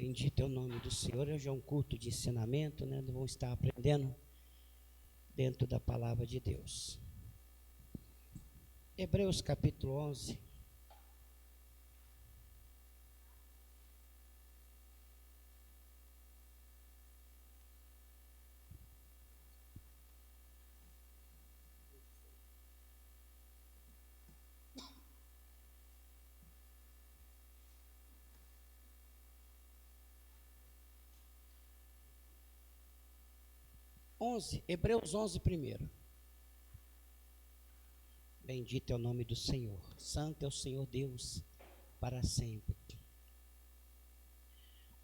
Bendito é o nome do Senhor. Hoje é um culto de ensinamento, né? Nós vamos estar aprendendo dentro da palavra de Deus. Hebreus capítulo 11. Hebreus 11 primeiro. Bendito é o nome do Senhor. Santo é o Senhor Deus para sempre.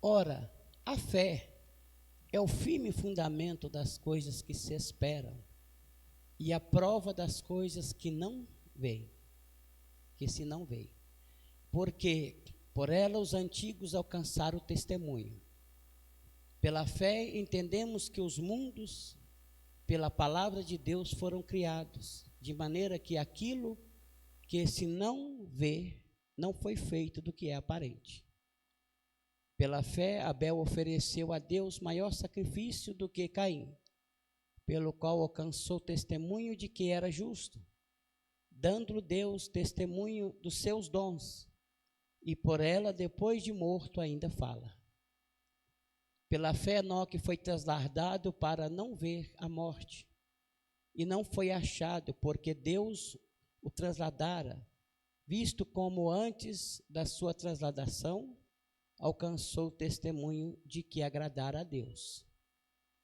Ora, a fé é o firme fundamento das coisas que se esperam e a prova das coisas que não veem, que se não veem. Porque por ela os antigos alcançaram o testemunho. Pela fé entendemos que os mundos, pela palavra de Deus, foram criados, de maneira que aquilo que se não vê, não foi feito do que é aparente. Pela fé, Abel ofereceu a Deus maior sacrifício do que Caim, pelo qual alcançou testemunho de que era justo, dando Deus testemunho dos seus dons, e por ela, depois de morto, ainda fala. Pela fé, Enoque foi trasladado para não ver a morte, e não foi achado, porque Deus o trasladara, visto como antes da sua trasladação, alcançou o testemunho de que agradara a Deus.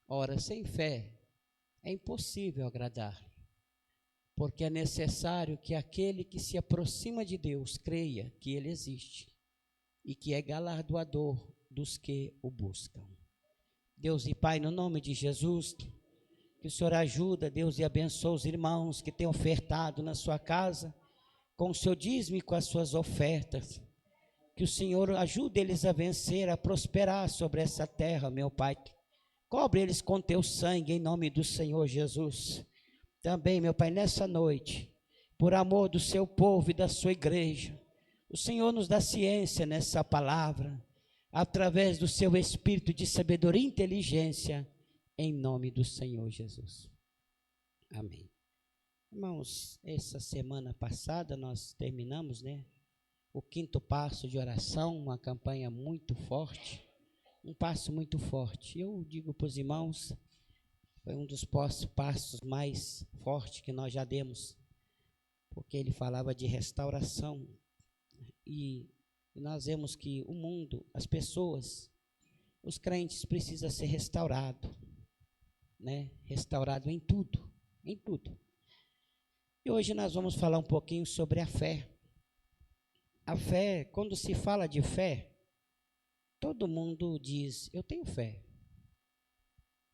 Ora, sem fé é impossível agradar, porque é necessário que aquele que se aproxima de Deus creia que Ele existe e que é galardoador dos que o buscam. Deus e Pai, no nome de Jesus, que o Senhor ajuda, Deus, e abençoe os irmãos que têm ofertado na sua casa, com o seu dízimo e com as suas ofertas. Que o Senhor ajude eles a vencer, a prosperar sobre essa terra, meu Pai. Cobre eles com teu sangue, em nome do Senhor Jesus. Também, meu Pai, nessa noite, por amor do seu povo e da sua igreja, o Senhor nos dá ciência nessa palavra, através do seu espírito de sabedoria e inteligência, em nome do Senhor Jesus. Amém. Irmãos, essa semana passada nós terminamos, o 5º passo de oração, uma campanha muito forte, um passo muito forte. Eu digo para os irmãos, foi um dos passos mais fortes que nós já demos, porque ele falava de restauração, e nós vemos que o mundo, as pessoas, os crentes precisam ser restaurados, restaurado em tudo, em tudo. E hoje nós vamos falar um pouquinho sobre a fé. A fé, quando se fala de fé, todo mundo diz, eu tenho fé.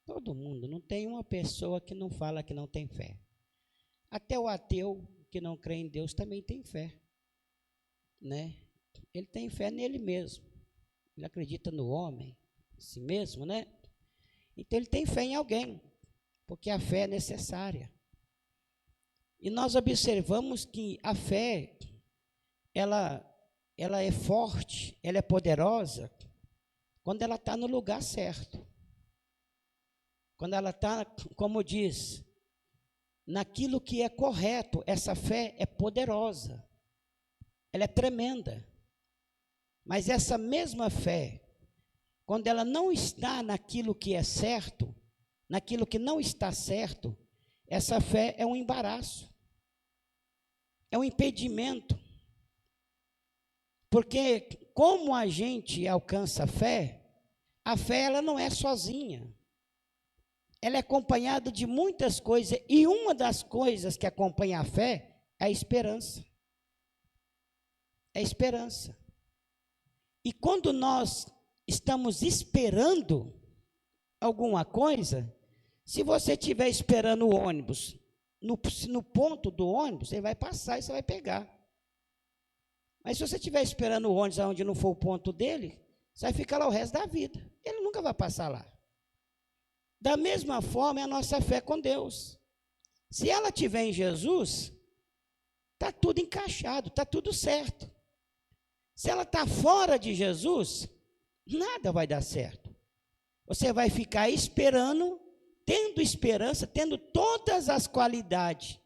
Todo mundo, não tem uma pessoa que não fala que não tem fé. Até o ateu que não crê em Deus também tem fé, Ele tem fé nele mesmo, ele acredita no homem, em si mesmo, Então ele tem fé em alguém, porque a fé é necessária. E nós observamos que a fé, ela é forte, ela é poderosa, quando ela está no lugar certo. Quando ela está, como diz, naquilo que é correto, essa fé é poderosa, ela é tremenda. Mas essa mesma fé, quando ela não está naquilo que é certo, naquilo que não está certo, essa fé é um embaraço, é um impedimento. Porque como a gente alcança a fé ela não é sozinha. Ela é acompanhada de muitas coisas, e uma das coisas que acompanha a fé é a esperança. É a esperança. E quando nós estamos esperando alguma coisa, se você estiver esperando o ônibus, no ponto do ônibus, ele vai passar e você vai pegar. Mas se você estiver esperando o ônibus onde não for o ponto dele, você vai ficar lá o resto da vida. Ele nunca vai passar lá. Da mesma forma é a nossa fé com Deus. Se ela estiver em Jesus, está tudo encaixado, está tudo certo. Se ela está fora de Jesus, nada vai dar certo. Você vai ficar esperando, tendo esperança, tendo todas as qualidades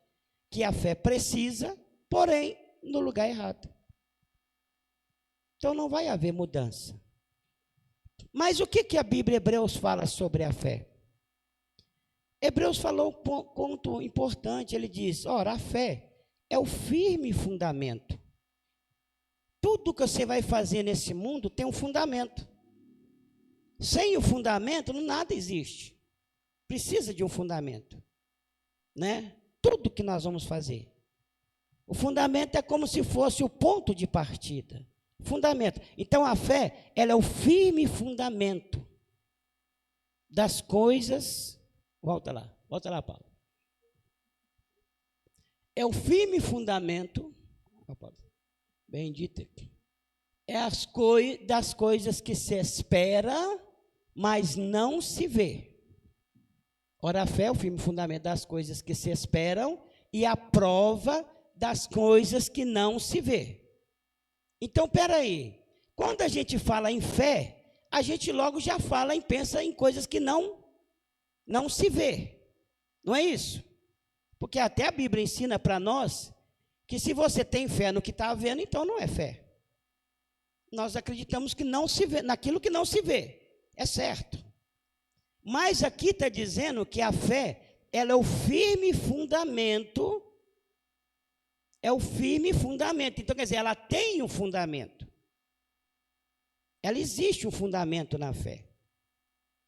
que a fé precisa, porém, no lugar errado. Então, não vai haver mudança. Mas o que a Bíblia Hebreus fala sobre a fé? Hebreus falou um ponto importante, ele diz, ora, a fé é o firme fundamento. Tudo que você vai fazer nesse mundo tem um fundamento. Sem o fundamento, nada existe. Precisa de um fundamento, né? Tudo que nós vamos fazer. O fundamento é como se fosse o ponto de partida. Fundamento. Então, a fé, ela é o firme fundamento das coisas. Volta lá, Paulo. É o firme fundamento, bendito, é das coisas que se espera, mas não se vê. Ora, a fé é o firme fundamento das coisas que se esperam e a prova das coisas que não se vê. Então, peraí, quando a gente fala em fé, a gente logo já pensa em coisas que não se vê. Não é isso? Porque até a Bíblia ensina para nós que se você tem fé no que está vendo, então não é fé. Nós acreditamos que não se vê, naquilo que não se vê. É certo. Mas aqui está dizendo que a fé, ela é o firme fundamento. É o firme fundamento. Então, quer dizer, ela tem um fundamento. Ela existe um fundamento na fé.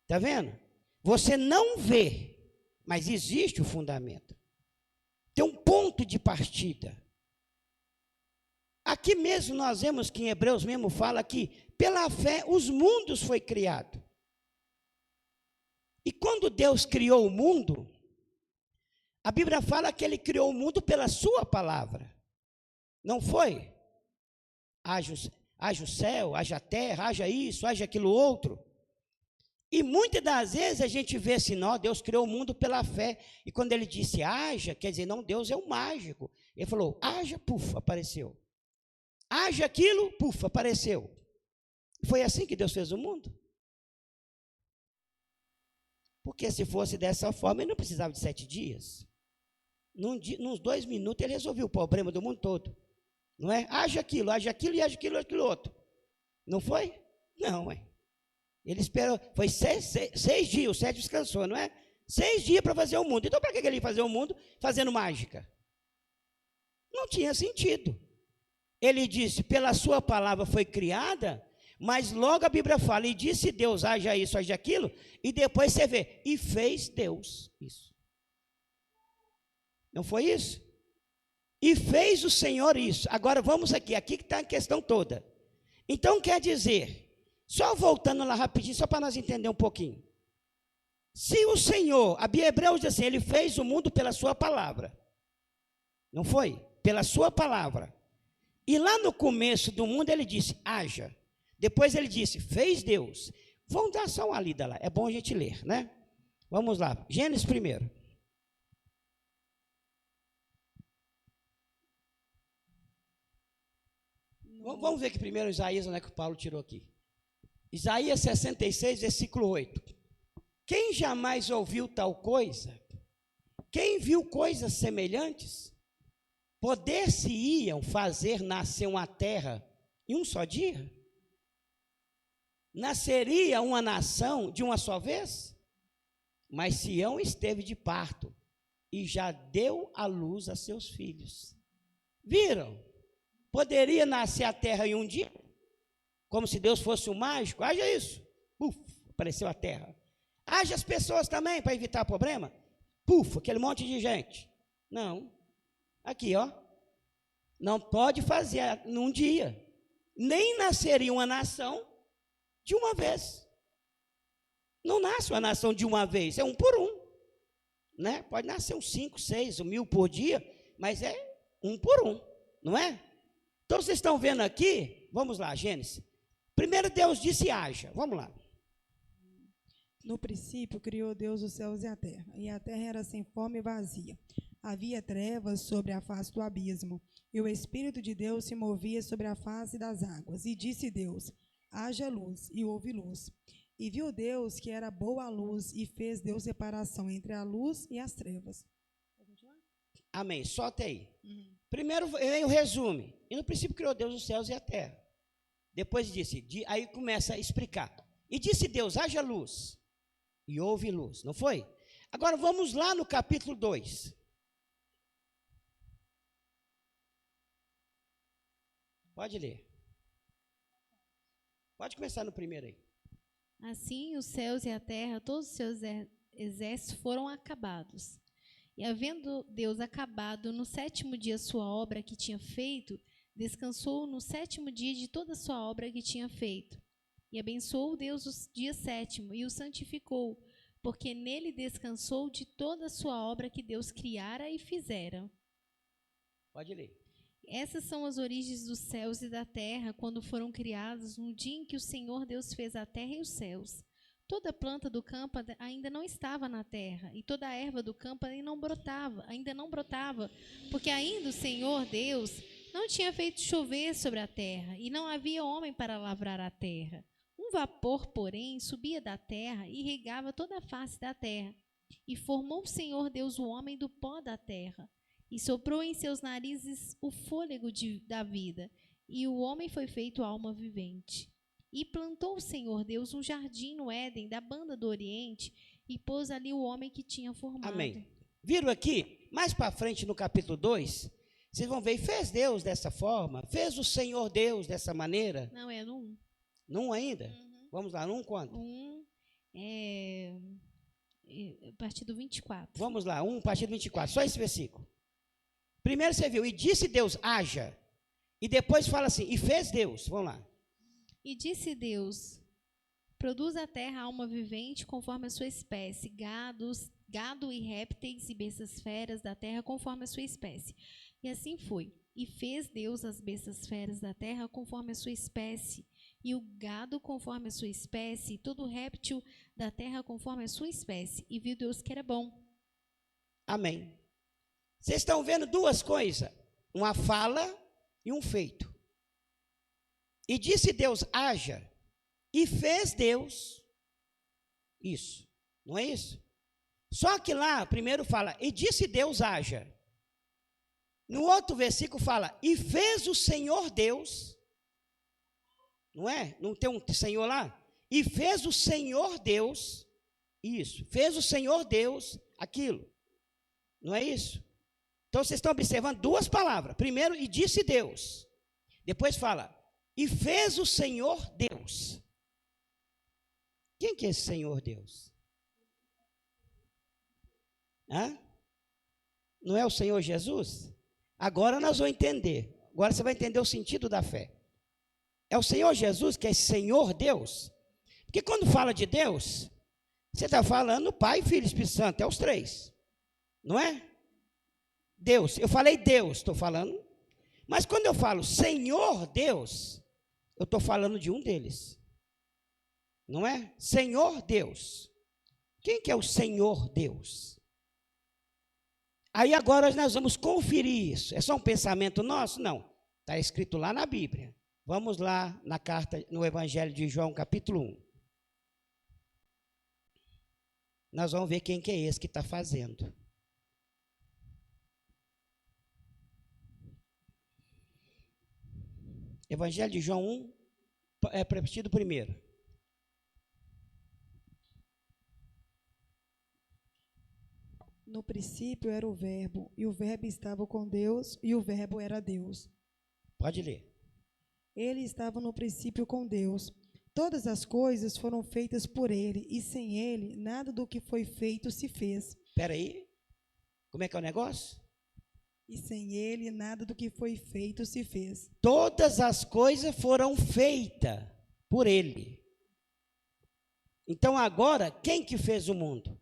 Está vendo? Você não vê, mas existe o fundamento. Tem um ponto de partida. Aqui mesmo nós vemos que em Hebreus mesmo fala que pela fé os mundos foi criado. E quando Deus criou o mundo, a Bíblia fala que ele criou o mundo pela sua palavra. Não foi? Haja o céu, haja a terra, haja isso, haja aquilo outro. E muitas das vezes a gente vê assim, não, Deus criou o mundo pela fé. E quando ele disse haja, quer dizer, não, Deus é um mágico. Ele falou, haja, puf, apareceu. Haja aquilo, puf, apareceu. Foi assim que Deus fez o mundo? Porque se fosse dessa forma, ele não precisava de 7 dias. Nos 2 minutos ele resolveu o problema do mundo todo. Não é? Haja aquilo e haja aquilo outro. Não foi? Não, é. Ele esperou, foi 6 dias, o 7 descansou, não é? 6 dias para fazer o mundo. Então, para que ele ia fazer o mundo fazendo mágica? Não tinha sentido. Ele disse, pela sua palavra foi criada, mas logo a Bíblia fala, e disse Deus, haja isso, haja aquilo, e depois você vê, e fez Deus isso. Não foi isso? E fez o Senhor isso. Agora vamos aqui que está a questão toda. Então quer dizer, só voltando lá rapidinho, só para nós entender um pouquinho. Se o Senhor, a Bíblia Hebreus diz assim, ele fez o mundo pela sua palavra. Não foi? Pela sua palavra. E lá no começo do mundo ele disse, haja. Depois ele disse, fez Deus. Vamos dar só uma lida lá, é bom a gente ler, né? Vamos lá, Gênesis primeiro. Vamos ver que primeiro Isaías, onde é que o Paulo tirou aqui. Isaías 66, versículo 8. Quem jamais ouviu tal coisa? Quem viu coisas semelhantes? Poder-se-iam fazer nascer uma terra em um só dia? Nasceria uma nação de uma só vez? Mas Sião esteve de parto e já deu à luz a seus filhos. Viram? Poderia nascer a terra em um dia? Como se Deus fosse um mágico? Haja isso. Puf, apareceu a terra. Haja as pessoas também para evitar problema? Puf, aquele monte de gente. Não. Aqui, ó. Não pode fazer num dia. Nem nasceria uma nação de uma vez. Não nasce uma nação de uma vez, é um por um. Né? Pode nascer uns 5, 6, 1.000 por dia, mas é um por um, não é? Então vocês estão vendo aqui, vamos lá, Gênesis. Primeiro Deus disse haja, vamos lá. No princípio criou Deus os céus e a terra era sem forma e vazia. Havia trevas sobre a face do abismo, e o Espírito de Deus se movia sobre a face das águas. E disse Deus, haja luz, e houve luz. E viu Deus que era boa a luz, e fez Deus separação entre a luz e as trevas. Amém. Só até aí. Primeiro vem o resumo. E no princípio criou Deus os céus e a terra. Depois disse, aí começa a explicar. E disse Deus, haja luz. E houve luz, não foi? Agora vamos lá no capítulo 2. Pode ler. Pode começar no primeiro aí. Assim, os céus e a terra, todos os seus exércitos foram acabados. E havendo Deus acabado no 7º dia sua obra que tinha feito, descansou no 7º dia de toda a sua obra que tinha feito. E abençoou Deus o dia 7º e o santificou, porque nele descansou de toda a sua obra que Deus criara e fizera. Pode ler. Essas são as origens dos céus e da terra, quando foram criados, no dia em que o Senhor Deus fez a terra e os céus. Toda planta do campo ainda não estava na terra, e toda a erva do campo ainda não brotava, porque ainda o Senhor Deus não tinha feito chover sobre a terra, e não havia homem para lavrar a terra. Um vapor, porém, subia da terra e regava toda a face da terra. E formou o Senhor Deus o homem do pó da terra, e soprou em seus narizes o fôlego da vida, e o homem foi feito alma vivente. E plantou o Senhor Deus um jardim no Éden, da banda do Oriente, e pôs ali o homem que tinha formado. Amém. Viram aqui? Mais para frente no capítulo 2, vocês vão ver, fez Deus dessa forma? Fez o Senhor Deus dessa maneira? Não, é no 1. Não ainda? Vamos lá, no 1 quanto? 1 a partir do 24. Vamos lá, 1 a partir do 24, só esse versículo. Primeiro você viu, e disse Deus, haja. E depois fala assim, e fez Deus. Vamos lá. E disse Deus, produz a terra alma vivente conforme a sua espécie, gado e répteis e bestas feras da terra conforme a sua espécie. E assim foi. E fez Deus as bestas feras da terra conforme a sua espécie, e o gado conforme a sua espécie, e todo réptil da terra conforme a sua espécie. E viu Deus que era bom. Amém. Vocês estão vendo duas coisas, uma fala e um feito. E disse Deus, haja, e fez Deus isso, não é isso? Só que lá, primeiro fala, e disse Deus, haja. No outro versículo fala, e fez o Senhor Deus, não é? Não tem um Senhor lá? E fez o Senhor Deus, isso, fez o Senhor Deus aquilo, não é isso? Então vocês estão observando duas palavras, primeiro, e disse Deus, depois fala, e fez o Senhor Deus. Quem que é esse Senhor Deus? Hã? Não é o Senhor Jesus? Agora nós vamos entender. Agora você vai entender o sentido da fé. É o Senhor Jesus que é Senhor Deus? Porque quando fala de Deus, você está falando Pai, Filho e Espírito Santo, é os três. Não é? Deus, eu falei Deus, estou falando. Mas quando eu falo Senhor Deus, eu estou falando de um deles. Não é? Senhor Deus. Quem que é o Senhor Deus? Aí agora nós vamos conferir isso. É só um pensamento nosso? Não. Está escrito lá na Bíblia. Vamos lá na carta, no Evangelho de João, capítulo 1. Nós vamos ver quem que é esse que está fazendo. Evangelho de João 1, partido primeiro. No princípio era o Verbo, e o Verbo estava com Deus, e o Verbo era Deus. Pode ler. Ele estava no princípio com Deus. Todas as coisas foram feitas por ele, e sem ele, nada do que foi feito se fez. Espera aí. Como é que é o negócio? E sem ele, nada do que foi feito se fez. Todas as coisas foram feitas por ele. Então agora, quem que fez o mundo?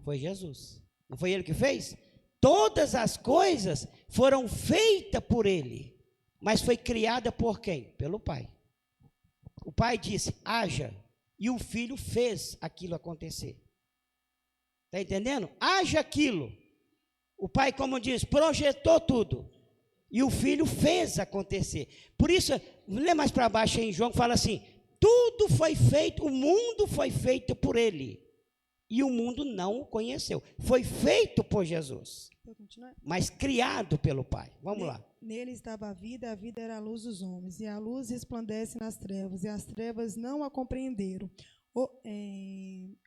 Foi Jesus. Não foi ele que fez? Todas as coisas foram feitas por ele. Mas foi criada por quem? Pelo Pai. O Pai disse, haja. E o Filho fez aquilo acontecer. Está entendendo? Haja aquilo. O Pai, como diz, projetou tudo. E o Filho fez acontecer. Por isso, lê mais para baixo em João, fala assim, tudo foi feito, o mundo foi feito por ele. E o mundo não o conheceu. Foi feito por Jesus, mas criado pelo Pai. Vamos lá. Nele estava a vida era a luz dos homens, e a luz resplandece nas trevas, e as trevas não a compreenderam.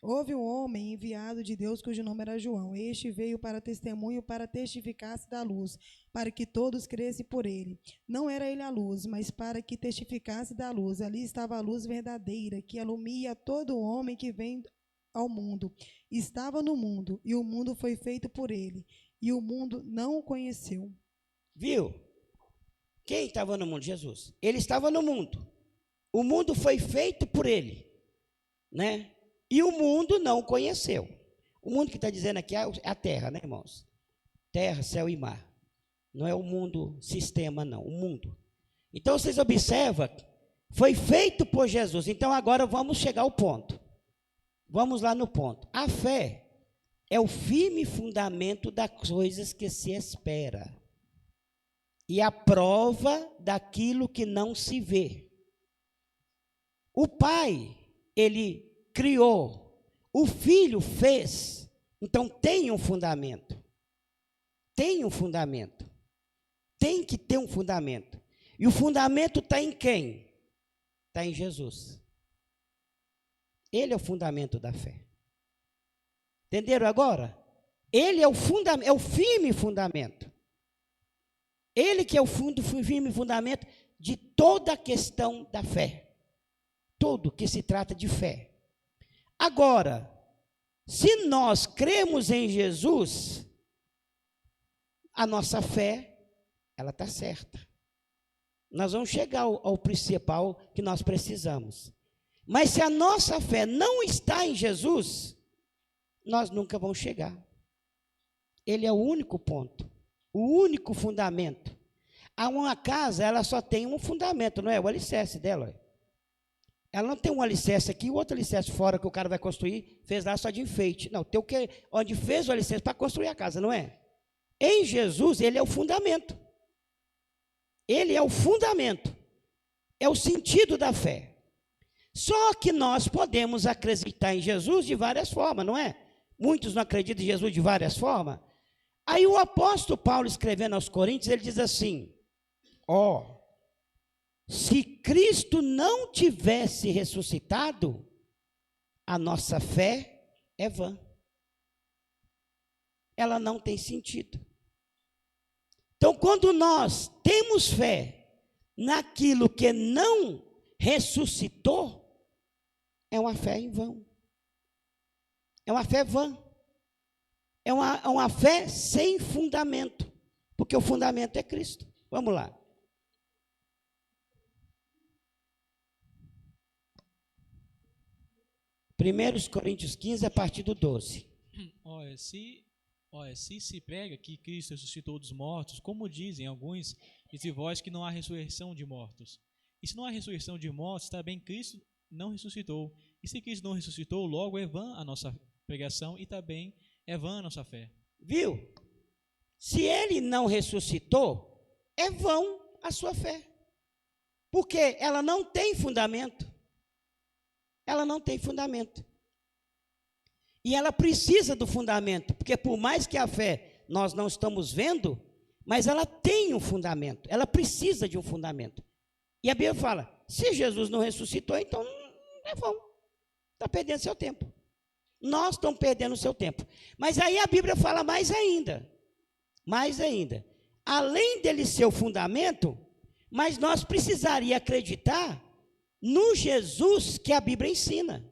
Houve um homem enviado de Deus, cujo nome era João. Este veio para testemunho, para testificar-se da luz, para que todos crescem por ele. Não era ele a luz, mas para que testificasse da luz. Ali estava a luz verdadeira, que alumia todo homem que vem ao mundo. Estava no mundo, e o mundo foi feito por ele, e o mundo não o conheceu. Viu? Quem estava no mundo? Jesus. Ele estava no mundo. O mundo foi feito por ele, né? E o mundo não o conheceu. O mundo que está dizendo aqui é a terra, né, irmãos? Terra, céu e mar. Não é o mundo sistema, não. O mundo. Então, vocês observam, foi feito por Jesus. Então, agora vamos chegar ao ponto. Vamos lá no ponto. A fé é o firme fundamento das coisas que se espera e a prova daquilo que não se vê. O Pai, ele criou, o Filho fez, então tem um fundamento. Tem um fundamento. Tem que ter um fundamento. E o fundamento está em quem? Está em Jesus. Ele é o fundamento da fé. Entenderam agora? Ele é o fundamento, é o firme fundamento. Ele que é o firme fundamento de toda a questão da fé. Tudo que se trata de fé. Agora, se nós cremos em Jesus, a nossa fé, ela está certa. Nós vamos chegar ao principal que nós precisamos. Mas se a nossa fé não está em Jesus, nós nunca vamos chegar. Ele é o único ponto, o único fundamento. Uma casa, ela só tem um fundamento, não é? O alicerce dela. Ela não tem um alicerce aqui e outro alicerce fora que o cara vai construir, fez lá só de enfeite. Não, tem o que, onde fez o alicerce para construir a casa, não é? Em Jesus, ele é o fundamento. Ele é o fundamento. É o sentido da fé. Só que nós podemos acreditar em Jesus de várias formas, não é? Muitos não acreditam em Jesus de várias formas. Aí o apóstolo Paulo, escrevendo aos Coríntios, ele diz assim, se Cristo não tivesse ressuscitado, a nossa fé é vã. Ela não tem sentido. Então, quando nós temos fé naquilo que não ressuscitou, é uma fé em vão. É uma fé vã. É uma fé sem fundamento, porque o fundamento é Cristo. Vamos lá. Primeiros Coríntios 15, a partir do 12. Se prega que Cristo ressuscitou dos mortos, como dizem alguns, dizem vós que não há ressurreição de mortos. E se não há ressurreição de mortos, também Cristo não ressuscitou. E se Cristo não ressuscitou, logo é vã a nossa pregação e também é vã a nossa fé. Viu? Se ele não ressuscitou, é vão a sua fé. Porque ela não tem fundamento. Ela não tem fundamento. E ela precisa do fundamento, porque por mais que a fé nós não estamos vendo, mas ela tem um fundamento, ela precisa de um fundamento. E a Bíblia fala, se Jesus não ressuscitou, então é vão, está perdendo seu tempo. Nós estamos perdendo o seu tempo. Mas aí a Bíblia fala mais ainda, além dele ser o fundamento, mas nós precisaríamos acreditar no Jesus que a Bíblia ensina.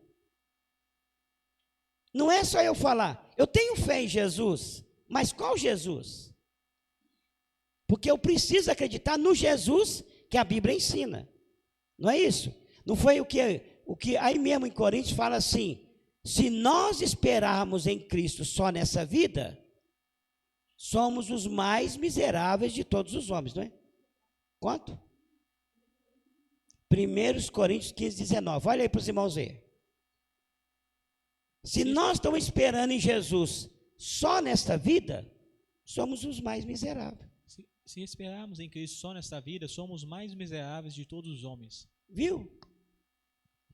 Não é só eu falar, eu tenho fé em Jesus, mas qual Jesus? Porque eu preciso acreditar no Jesus que a Bíblia ensina. Não é isso? Não foi o que aí mesmo em Coríntios fala assim, se nós esperarmos em Cristo só nessa vida, somos os mais miseráveis de todos os homens, não é? Quanto? 1 Coríntios 15, 19. Olha aí para os irmãos verem. Se nós estamos esperando em Jesus só nesta vida, somos os mais miseráveis. Se esperarmos em Cristo só nesta vida, somos mais miseráveis de todos os homens. Viu?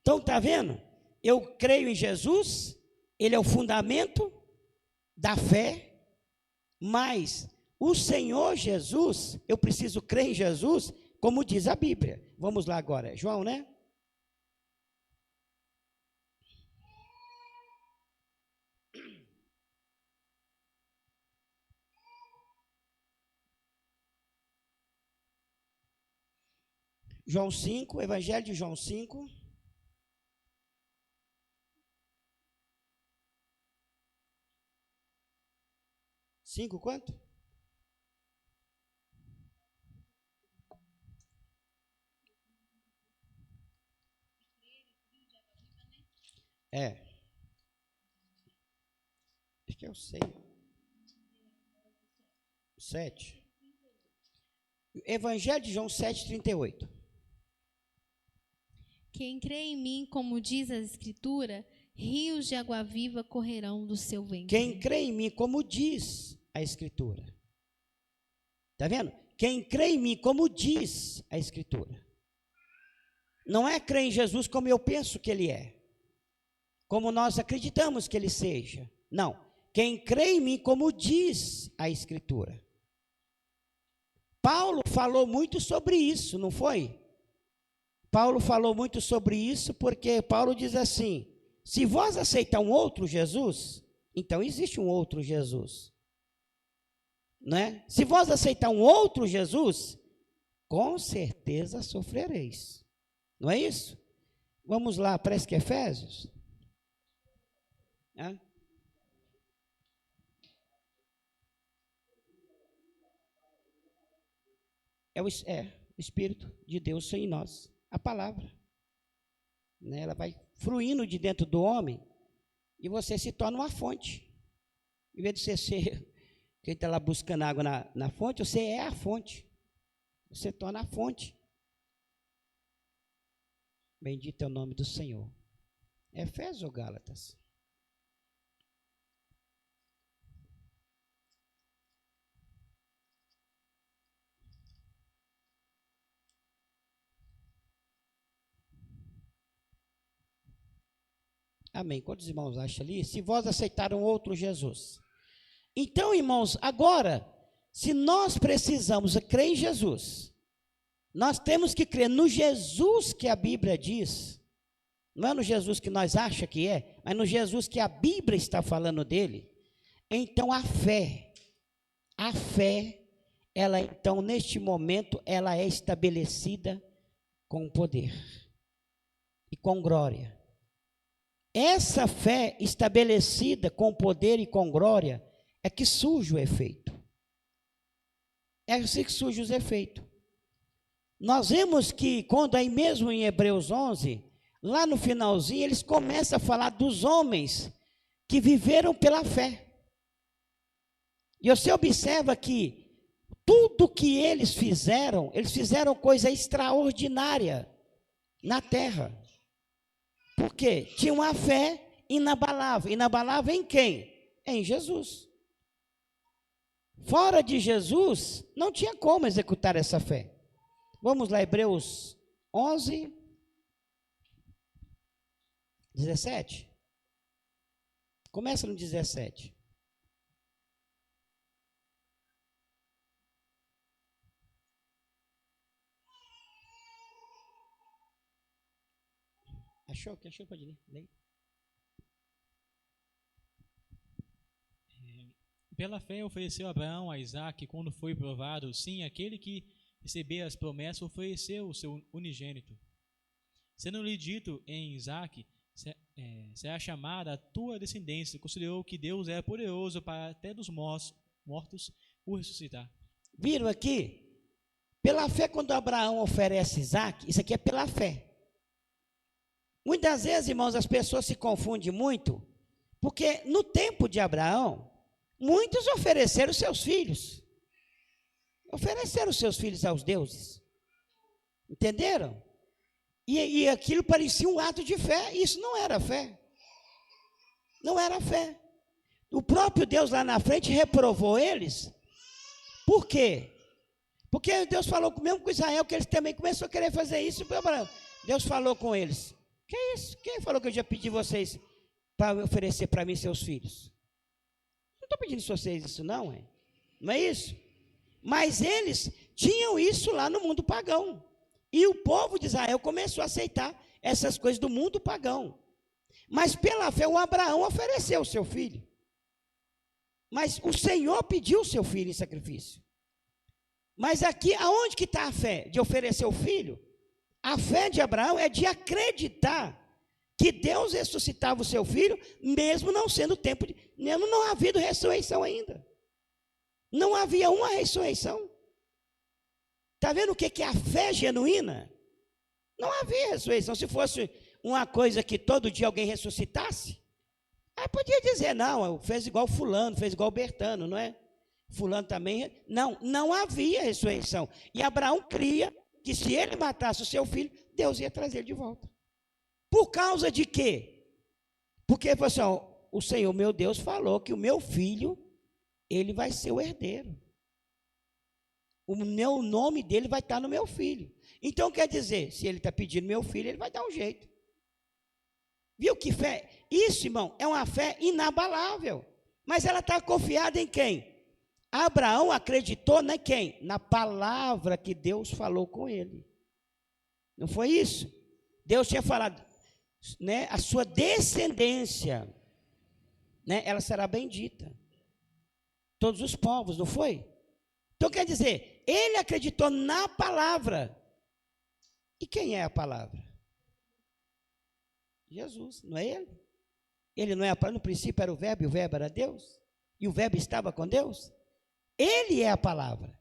Então, está vendo? Eu creio em Jesus, Ele é o fundamento da fé, mas o Senhor Jesus, eu preciso crer em Jesus, como diz a Bíblia. Vamos lá agora, João, né? João 5, Evangelho de João 5. Cinco quanto? Acho que eu sei. 7. Evangelho de João 7:38. Quem crê em mim, como diz a Escritura, rios de água viva correrão do seu ventre. Quem crê em mim, como diz a Escritura. Está vendo? Quem crê em mim, como diz a Escritura. Não é crer em Jesus como eu penso que Ele é, como nós acreditamos que Ele seja. Não. Quem crê em mim, como diz a Escritura. Paulo falou muito sobre isso, não foi? Paulo falou muito sobre isso porque Paulo diz assim: se vós aceitar um outro Jesus, então existe um outro Jesus. Não é? Se vós aceitar um outro Jesus, com certeza sofrereis. Não é isso? Vamos lá, parece que é Efésios. O Espírito de Deus em nós, a palavra. Né? Ela vai fluindo de dentro do homem e você se torna uma fonte. Em vez de você ser quem está lá buscando água na fonte, você é a fonte. Você torna a fonte. Bendito é o nome do Senhor. Efésios ou Gálatas? Amém. Quantos irmãos acham ali? Se vós aceitaram outro Jesus. Então, irmãos, agora, se nós precisamos crer em Jesus, nós temos que crer no Jesus que a Bíblia diz, não é no Jesus que nós achamos que é, mas no Jesus que a Bíblia está falando dele. Então, a fé, ela então, neste momento, ela é estabelecida com poder e com glória. Essa fé estabelecida com poder e com glória é que surge o efeito. É assim que surge os efeitos. Nós vemos que quando aí mesmo em Hebreus 11, lá no finalzinho, eles começam a falar dos homens que viveram pela fé. E você observa que tudo que eles fizeram coisa extraordinária na terra. Porque tinha uma fé inabalável. Inabalável em quem? Em Jesus. Fora de Jesus, não tinha como executar essa fé. Vamos lá, Hebreus 11, 17. Começa no 17. Achou? Quem achou pode ler. Pela fé ofereceu Abraão a Isaque quando foi provado, sim, aquele que recebeu as promessas ofereceu o seu unigênito. Sendo-lhe dito em Isaque, será chamada a tua descendência, considerou que Deus era poderoso para até dos mortos o ressuscitar. Viram aqui? Pela fé, quando Abraão oferece Isaque, isso aqui é pela fé. Muitas vezes, irmãos, as pessoas se confundem muito, porque no tempo de Abraão, muitos ofereceram seus filhos. Ofereceram seus filhos aos deuses. Entenderam? E aquilo parecia um ato de fé. Isso não era fé. Não era fé. O próprio Deus lá na frente reprovou eles. Por quê? Porque Deus falou mesmo com Israel, que eles também começaram a querer fazer isso para Abraão. Deus falou com eles: que é isso? Quem falou que eu já pedi vocês para oferecer para mim seus filhos? Não estou pedindo para vocês isso não, é? Não é isso? Mas eles tinham isso lá no mundo pagão. E o povo de Israel começou a aceitar essas coisas do mundo pagão. Mas pela fé o Abraão ofereceu o seu filho. Mas o Senhor pediu o seu filho em sacrifício. Mas aqui, aonde que está a fé de oferecer o filho? A fé de Abraão é de acreditar que Deus ressuscitava o seu filho, mesmo não sendo tempo de... Mesmo não havia ressurreição ainda. Não havia uma ressurreição. Está vendo o que é a fé genuína? Não havia ressurreição. Se fosse uma coisa que todo dia alguém ressuscitasse, aí podia dizer, não, fez igual fulano, fez igual Bertano, não é? Fulano também. Não, não havia ressurreição. E Abraão cria que se ele matasse o seu filho, Deus ia trazer ele de volta. Por causa de quê? Porque assim, o Senhor, meu Deus, falou que o meu filho, ele vai ser o herdeiro. O meu nome dele vai estar no meu filho. Então, quer dizer, se ele está pedindo meu filho, ele vai dar um jeito. Viu que fé? Isso, irmão, é uma fé inabalável. Mas ela está confiada em quem? Abraão acreditou em quem? Na palavra que Deus falou com ele. Não foi isso? Deus tinha falado, né, a sua descendência, né, ela será bendita. Todos os povos, não foi? Então quer dizer, ele acreditou na palavra. E quem é a palavra? Jesus, não é ele? Ele não é a palavra, no princípio era o verbo, e o verbo era Deus, e o verbo estava com Deus. Ele é a palavra.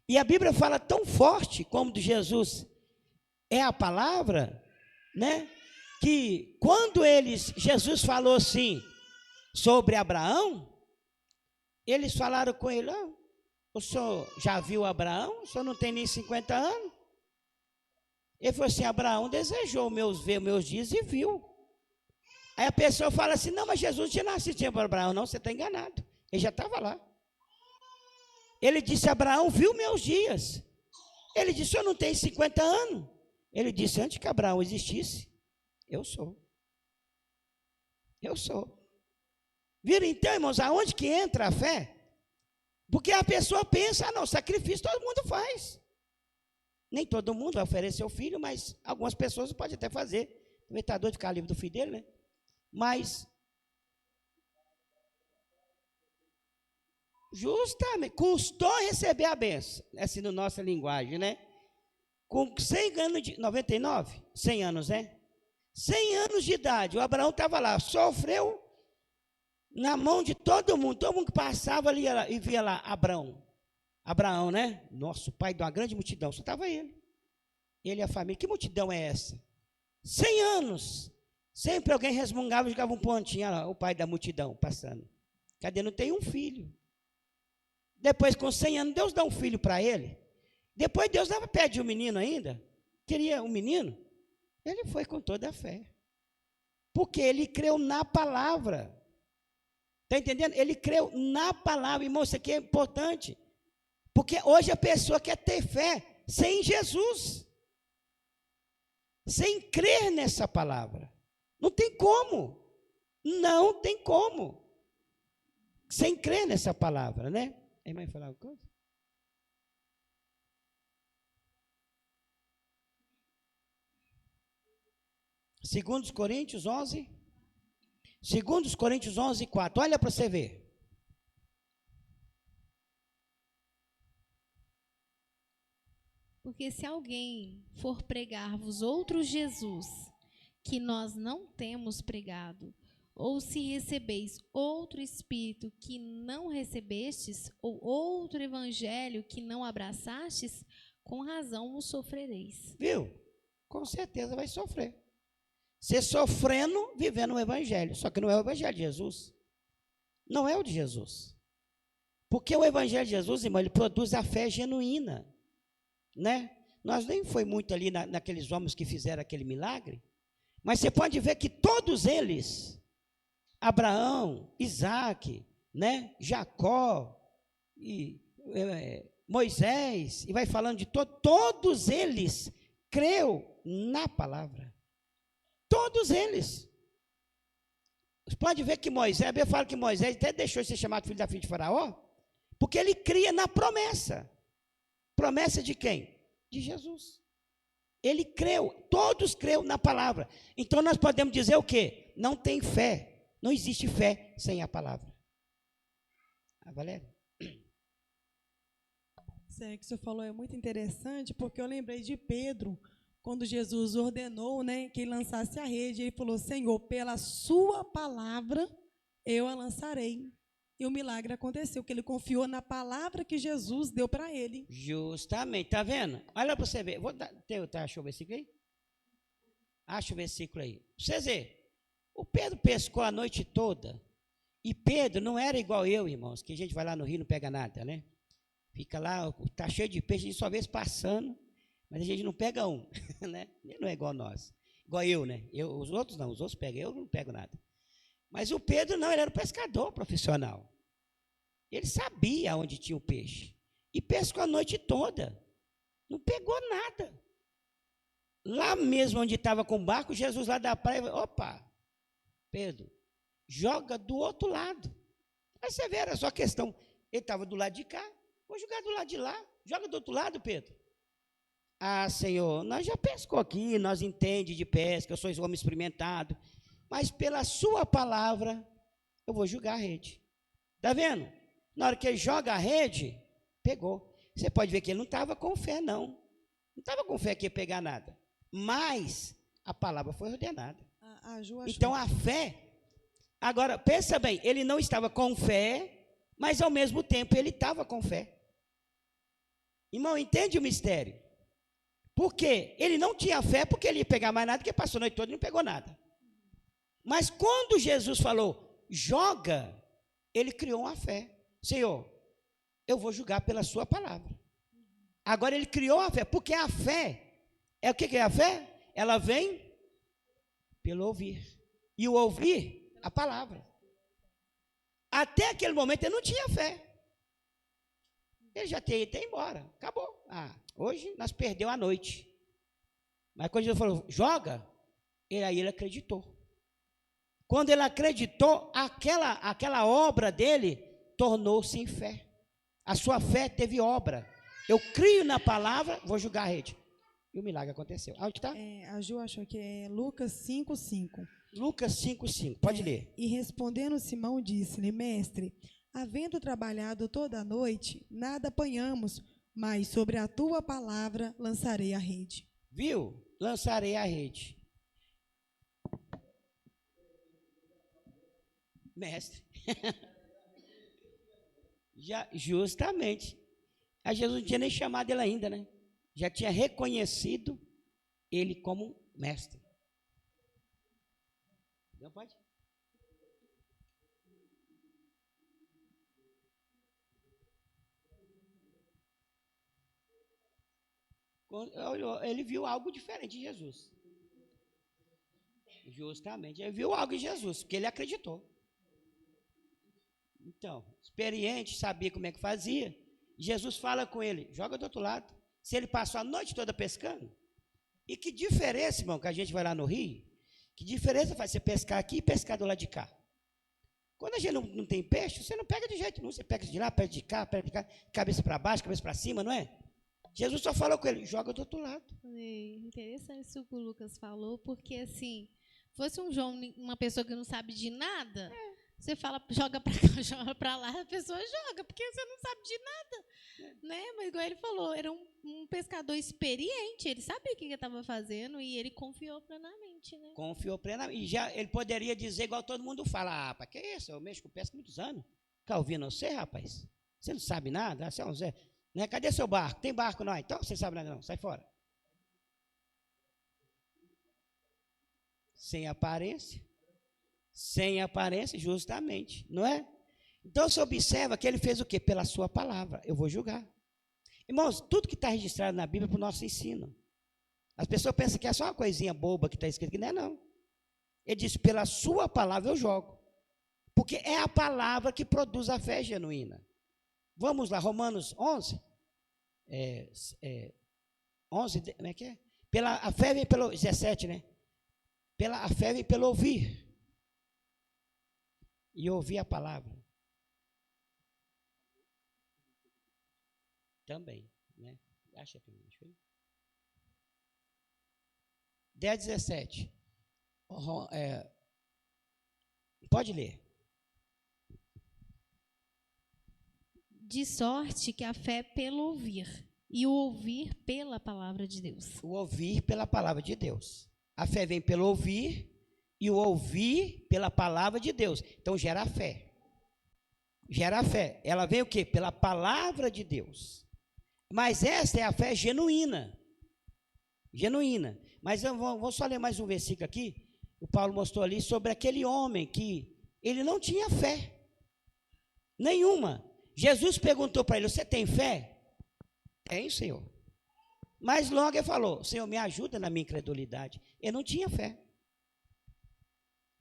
E a Bíblia fala tão forte como de Jesus é a palavra, né? Que quando Jesus falou assim sobre Abraão, eles falaram com ele: o senhor já viu Abraão? O senhor não tem nem 50 anos? Ele falou assim: Abraão desejou ver meus dias e viu. Aí a pessoa fala assim: não, mas Jesus tinha nascido para Abraão. Não, você está enganado. Ele já estava lá. Ele disse: Abraão viu meus dias. Ele disse: eu não tenho 50 anos. Ele disse: antes que Abraão existisse, eu sou. Eu sou. Viram então, irmãos, aonde que entra a fé? Porque a pessoa pensa: não, sacrifício todo mundo faz. Nem todo mundo vai oferecer o filho, mas algumas pessoas podem até fazer. Também está doido de ficar livre do filho dele, né? Mas, justamente, custou receber a bênção, assim, na nossa linguagem, né? Com 100 anos de... 99? 100 anos, né? 100 anos de idade, o Abraão estava lá, sofreu na mão de todo mundo que passava ali e via lá Abraão, né? Nosso pai de uma grande multidão, só estava ele e a família. Que multidão é essa? 100 anos, sempre alguém resmungava e jogava um pontinho, olha lá, o pai da multidão passando. Cadê? Não tem um filho. Depois, com 100 anos, Deus dá um filho para ele. Depois Deus pede um menino ainda, queria um menino. Ele foi com toda a fé, porque ele creu na palavra. Está entendendo? Ele creu na palavra. Irmão, isso aqui é importante, porque hoje a pessoa quer ter fé sem Jesus, sem crer nessa palavra. Não tem como. Não tem como. Sem crer nessa palavra, né? A irmã vai falar alguma coisa? Segundo Coríntios 11, 4. Olha para você ver. Porque se alguém for pregar-vos outro Jesus, que nós não temos pregado, ou se recebeis outro Espírito que não recebestes, ou outro Evangelho que não abraçastes, com razão o sofrereis. Viu? Com certeza vai sofrer. Você sofrendo, vivendo o Evangelho. Só que não é o Evangelho de Jesus. Não é o de Jesus. Porque o Evangelho de Jesus, irmão, ele produz a fé genuína. Né? Nós nem foi muito ali naqueles homens que fizeram aquele milagre. Mas você pode ver que todos eles, Abraão, Isaac, né, Jacó, e Moisés, e vai falando de todos eles creu na palavra. Todos eles. Você pode ver que Moisés, eu falo que Moisés até deixou de ser chamado filho da filha de Faraó, porque ele cria na promessa. Promessa de quem? De Jesus. Ele creu, todos creu na palavra. Então nós podemos dizer o quê? Não tem fé, não existe fé sem a palavra. Valéria? Isso aí que o senhor falou é muito interessante, porque eu lembrei de Pedro, quando Jesus ordenou, né, que ele lançasse a rede, ele falou: Senhor, pela sua palavra eu a lançarei. E o milagre aconteceu, que ele confiou na palavra que Jesus deu para ele. Justamente, tá vendo? Olha para você ver. Achou o versículo aí? Acha o versículo aí. Pra vocês verem. O Pedro pescou a noite toda. E Pedro não era igual eu, irmãos, que a gente vai lá no rio e não pega nada, né? Fica lá, tá cheio de peixe, a gente só vê passando, mas a gente não pega um, né? Ele não é igual nós. Igual eu, né? Os outros não, os outros pegam, eu não pego nada. Mas o Pedro não, ele era um pescador profissional. Ele sabia onde tinha o peixe. E pescou a noite toda. Não pegou nada. Lá mesmo onde estava com o barco, Jesus lá da praia, opa, Pedro, joga do outro lado. Mas você vê, era só questão. Ele estava do lado de cá, vou jogar do lado de lá. Joga do outro lado, Pedro. Ah, Senhor, nós já pescou aqui, nós entendemos de pesca, eu sou homem experimentado. Mas pela sua palavra, eu vou jogar a rede. Está vendo? Na hora que ele joga a rede, pegou. Você pode ver que ele não estava com fé, não. Não estava com fé que ia pegar nada. Mas a palavra foi ordenada. Então a fé, agora pensa bem, ele não estava com fé, mas ao mesmo tempo ele estava com fé. Irmão, entende o mistério? Por quê? Ele não tinha fé porque ele ia pegar mais nada, porque passou a noite toda e não pegou nada. Mas quando Jesus falou, joga, ele criou uma fé. Senhor, eu vou julgar pela sua palavra. Agora ele criou a fé, porque a fé, o que é a fé? Ela vem pelo ouvir. E o ouvir, a palavra. Até aquele momento ele não tinha fé. Ele já tinha ido embora, acabou. Hoje nós perdemos a noite. Mas quando Jesus falou, joga, aí ele acreditou. Quando ele acreditou, aquela obra dele tornou-se em fé. A sua fé teve obra. Eu crio na palavra, vou julgar a rede. E o milagre aconteceu. Onde está? A Ju achou que é Lucas 5:5. Lucas 5:5, pode ler. E respondendo Simão, disse-lhe: Mestre, havendo trabalhado toda a noite, nada apanhamos, mas sobre a tua palavra lançarei a rede. Viu? Lançarei a rede. Mestre. Justamente. A Jesus não tinha nem chamado ele ainda, né? Já tinha reconhecido ele como mestre. Não pode? Ele viu algo diferente em Jesus. Justamente. Ele viu algo em Jesus, porque ele acreditou. Então, experiente, sabia como é que fazia. Jesus fala com ele, joga do outro lado. Se ele passou a noite toda pescando. E que diferença, irmão, que a gente vai lá no rio, que diferença faz você pescar aqui e pescar do lado de cá? Quando a gente não tem peixe, você não pega de jeito nenhum. Você pega de lá, pega de cá, cabeça para baixo, cabeça para cima, não é? Jesus só falou com ele, joga do outro lado. Interessante isso que o Lucas falou, porque assim, fosse um João, uma pessoa que não sabe de nada, você fala, joga para cá, joga para lá, a pessoa joga, porque você não sabe de nada, né? Mas igual ele falou, era um pescador experiente, ele sabia o que ele estava fazendo e ele confiou plenamente, né? Confiou plenamente. E já ele poderia dizer igual todo mundo fala, rapaz, que é isso? Eu mexo com pesca há muitos anos. Está ouvindo você, rapaz? Você não sabe nada? Você é um Zé. Né? Cadê seu barco? Tem barco não? Então você sabe nada não, sai fora. Sem aparência, justamente, não é? Então você observa que ele fez o quê? Pela sua palavra, eu vou julgar. Irmãos, tudo que está registrado na Bíblia é para o nosso ensino. As pessoas pensam que é só uma coisinha boba que está escrito aqui, não é não. Ele disse, pela sua palavra eu jogo. Porque é a palavra que produz a fé genuína. Vamos lá, Romanos 11. 11, como é que é? A fé vem pelo 17, né? A fé vem pelo ouvir. E ouvir a palavra. Também, né? Acha para mim, deixa eu ver. 10, 17. Pode ler. De sorte que a fé é pelo ouvir, e o ouvir pela palavra de Deus. O ouvir pela palavra de Deus. A fé vem pelo ouvir, e o ouvir pela palavra de Deus. Então gera a fé. Gera a fé. Ela vem o quê? Pela palavra de Deus. Mas essa é a fé genuína. Genuína. Mas eu vou só ler mais um versículo aqui. O Paulo mostrou ali sobre aquele homem que ele não tinha fé. Nenhuma. Jesus perguntou para ele, você tem fé? Tem, Senhor. Mas logo ele falou, Senhor, me ajuda na minha incredulidade. Ele não tinha fé.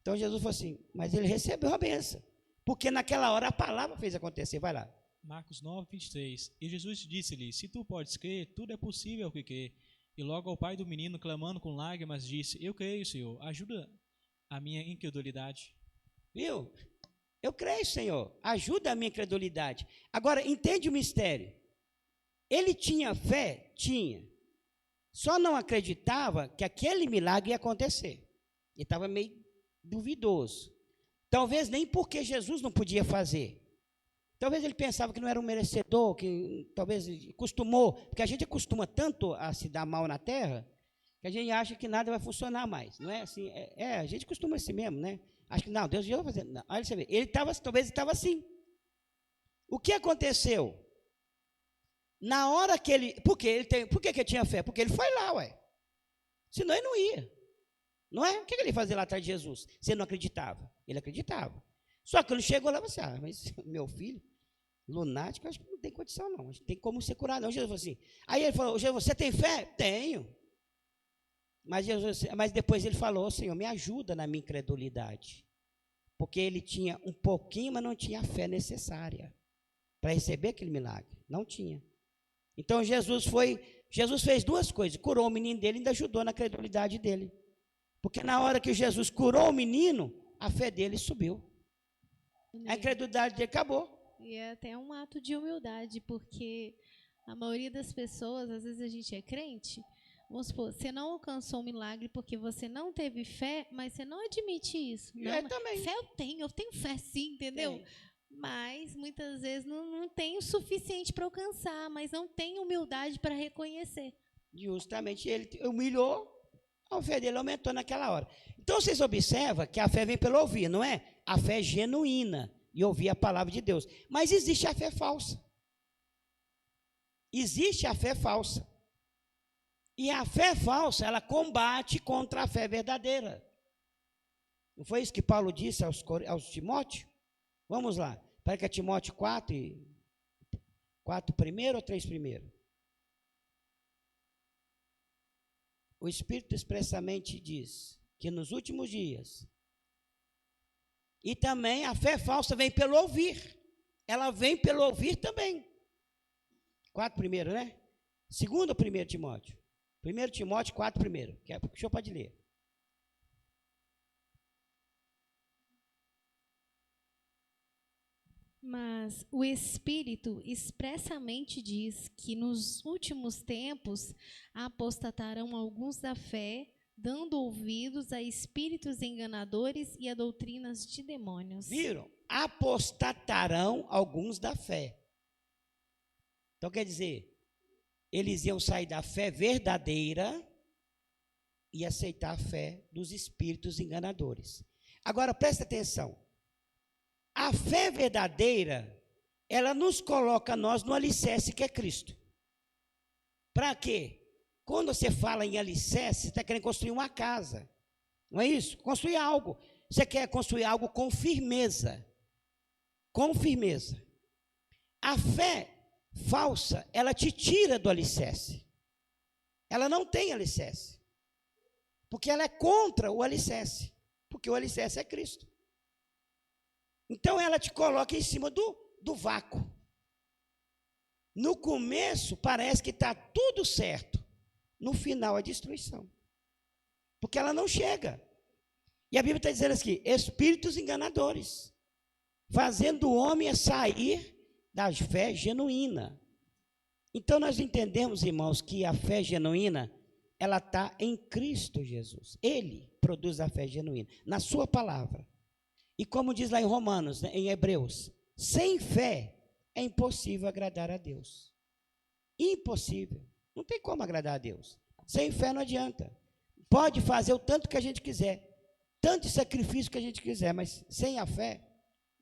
Então Jesus falou assim, mas ele recebeu a bênção. Porque naquela hora a palavra fez acontecer. Vai lá. Marcos 9, 23. E Jesus disse-lhe, se tu podes crer, tudo é possível ao que crê. E logo ao pai do menino, clamando com lágrimas, disse, eu creio, Senhor, ajuda a minha incredulidade. Viu? Eu creio, Senhor, ajuda a minha incredulidade. Agora, entende o mistério. Ele tinha fé? Tinha. Só não acreditava que aquele milagre ia acontecer. Ele estava meio duvidoso. Talvez nem porque Jesus não podia fazer. Talvez ele pensava que não era um merecedor, que talvez costumou, porque a gente acostuma tanto a se dar mal na terra, que a gente acha que nada vai funcionar mais, não é assim? A gente costuma assim mesmo, né? Acho que não, Deus já vai fazer. Não, olha você vê, talvez ele estava assim. O que aconteceu? Na hora que ele, por que ele tinha fé? Porque ele foi lá, ué. Senão ele não ia. Não é? O que ele ia fazer lá atrás de Jesus? Se ele não acreditava. Ele acreditava. Só que ele chegou lá e falou assim, mas meu filho, lunático, acho que não tem condição não, acho que tem como ser curado não. Jesus falou assim, aí ele falou, Jesus, você tem fé? Tenho. Mas depois ele falou, Senhor, me ajuda na minha incredulidade. Porque ele tinha um pouquinho, mas não tinha a fé necessária para receber aquele milagre. Não tinha. Então Jesus fez duas coisas, curou o menino dele e ainda ajudou na credulidade dele. Porque na hora que Jesus curou o menino, a fé dele subiu. A incredulidade dele acabou. E é até um ato de humildade, porque a maioria das pessoas, às vezes a gente é crente, vamos supor, você não alcançou um milagre porque você não teve fé, mas você não admite isso. Não, também. Fé eu tenho fé sim, entendeu? Tem. Mas muitas vezes não tem o suficiente para alcançar, mas não tem humildade para reconhecer. Justamente ele humilhou, a fé dele aumentou naquela hora. Então vocês observam que a fé vem pelo ouvir, não é? A fé é genuína e ouvir a palavra de Deus. Mas existe a fé falsa. Existe a fé falsa. E a fé falsa, ela combate contra a fé verdadeira. Não foi isso que Paulo disse aos Timóteo? Vamos lá. Para que é Timóteo 4 primeiro ou 3 primeiro? O Espírito expressamente diz que nos últimos dias, e também a fé falsa vem pelo ouvir, ela vem pelo ouvir também. 4 primeiro, né? Segundo ou primeiro Timóteo? 1 Timóteo 4 primeiro, que o senhor pode ler. Mas o Espírito expressamente diz que nos últimos tempos apostatarão alguns da fé, dando ouvidos a espíritos enganadores e a doutrinas de demônios. Viram? Apostatarão alguns da fé. Então quer dizer, eles iam sair da fé verdadeira e aceitar a fé dos espíritos enganadores. Agora presta atenção. A fé verdadeira, ela nos coloca nós no alicerce que é Cristo. Para quê? Quando você fala em alicerce, você está querendo construir uma casa. Não é isso? Construir algo. Você quer construir algo com firmeza. Com firmeza. A fé falsa, ela te tira do alicerce. Ela não tem alicerce. Porque ela é contra o alicerce. Porque o alicerce é Cristo. Então ela te coloca em cima do vácuo. No começo parece que está tudo certo. No final é destruição. Porque ela não chega. E a Bíblia está dizendo aqui, espíritos enganadores, fazendo o homem a sair da fé genuína. Então nós entendemos, irmãos, que a fé genuína, ela está em Cristo Jesus. Ele produz a fé genuína, na sua palavra. E como diz lá em Romanos, né, em Hebreus, sem fé é impossível agradar a Deus. Impossível. Não tem como agradar a Deus. Sem fé não adianta. Pode fazer o tanto que a gente quiser, tanto sacrifício que a gente quiser, mas sem a fé,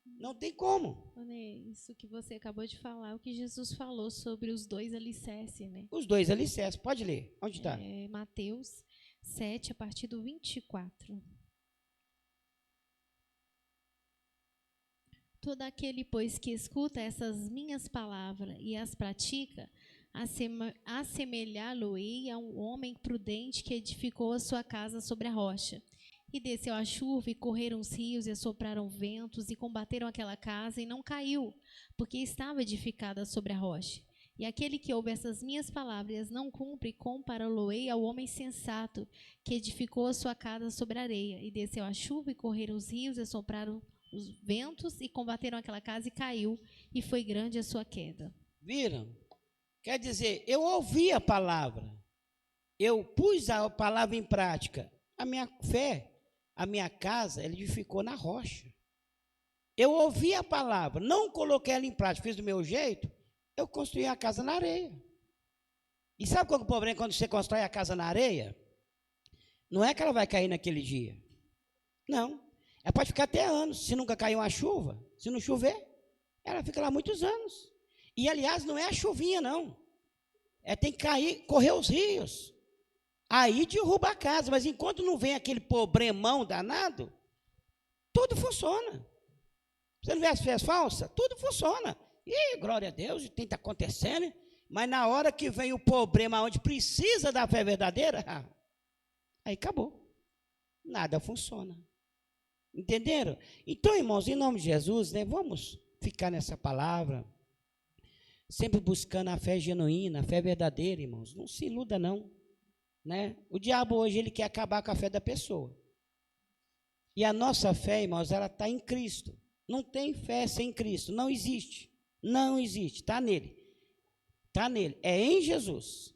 não tem como. Né, isso que você acabou de falar, é o que Jesus falou sobre os dois alicerces, né? Os dois alicerces, pode ler. Onde está? Mateus 7, a partir do 24. Todo aquele, pois, que escuta essas minhas palavras e as pratica, assemelhá-lo-ei a um homem prudente que edificou a sua casa sobre a rocha. E desceu a chuva, e correram os rios, e assopraram ventos, e combateram aquela casa, e não caiu, porque estava edificada sobre a rocha. E aquele que ouve essas minhas palavras e as não cumpre, compará-lo-ei ao homem sensato, que edificou a sua casa sobre a areia. E desceu a chuva, e correram os rios, e assopraram os ventos, e combateram aquela casa, e caiu, e foi grande a sua queda. Viram? Quer dizer, eu ouvi a palavra, eu pus a palavra em prática, a minha fé, a minha casa, ela edificou na rocha. Eu ouvi a palavra, não coloquei ela em prática, fiz do meu jeito, eu construí a casa na areia. E sabe qual é o problema quando você constrói a casa na areia? Não é que ela vai cair naquele dia. Não. Ela pode ficar até anos, se nunca cair uma chuva, se não chover, ela fica lá muitos anos. E, aliás, não é a chuvinha, não. Tem que cair, correr os rios. Aí derruba a casa, mas enquanto não vem aquele problemão danado, tudo funciona. Você não vê as fés falsas? Tudo funciona. E glória a Deus, tem que estar acontecendo. Mas na hora que vem o problema onde precisa da fé verdadeira, aí acabou. Nada funciona. Entenderam? Então, irmãos, em nome de Jesus, né, vamos ficar nessa palavra, sempre buscando a fé genuína, a fé verdadeira, irmãos. Não se iluda, não. Né? O diabo hoje, ele quer acabar com a fé da pessoa. E a nossa fé, irmãos, ela está em Cristo. Não tem fé sem Cristo, não existe. Não existe, está nele. Está nele, é em Jesus.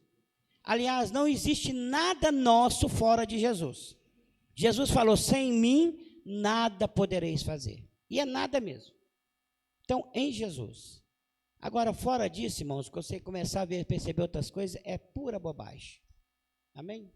Aliás, não existe nada nosso fora de Jesus. Jesus falou, sem mim, nada podereis fazer. E é nada mesmo. Então, em Jesus. Agora, fora disso, irmãos, quando você começar a ver, perceber outras coisas, é pura bobagem. Amém?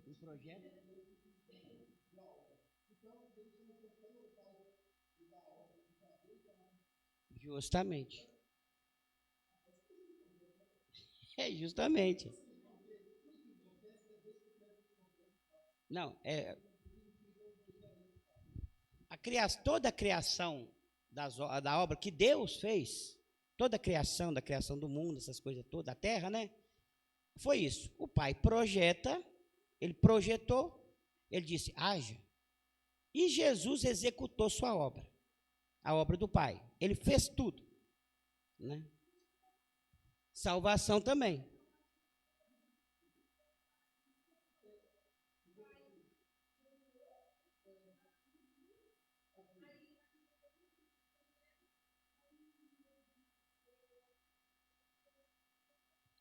Um projeto? Justamente. Justamente. Não, toda a criação da obra que Deus fez, toda a criação, da criação do mundo, essas coisas todas, da terra, né? Foi isso. O Pai projeta, ele projetou, ele disse, haja. E Jesus executou sua obra, a obra do Pai. Ele fez tudo, né? Salvação também.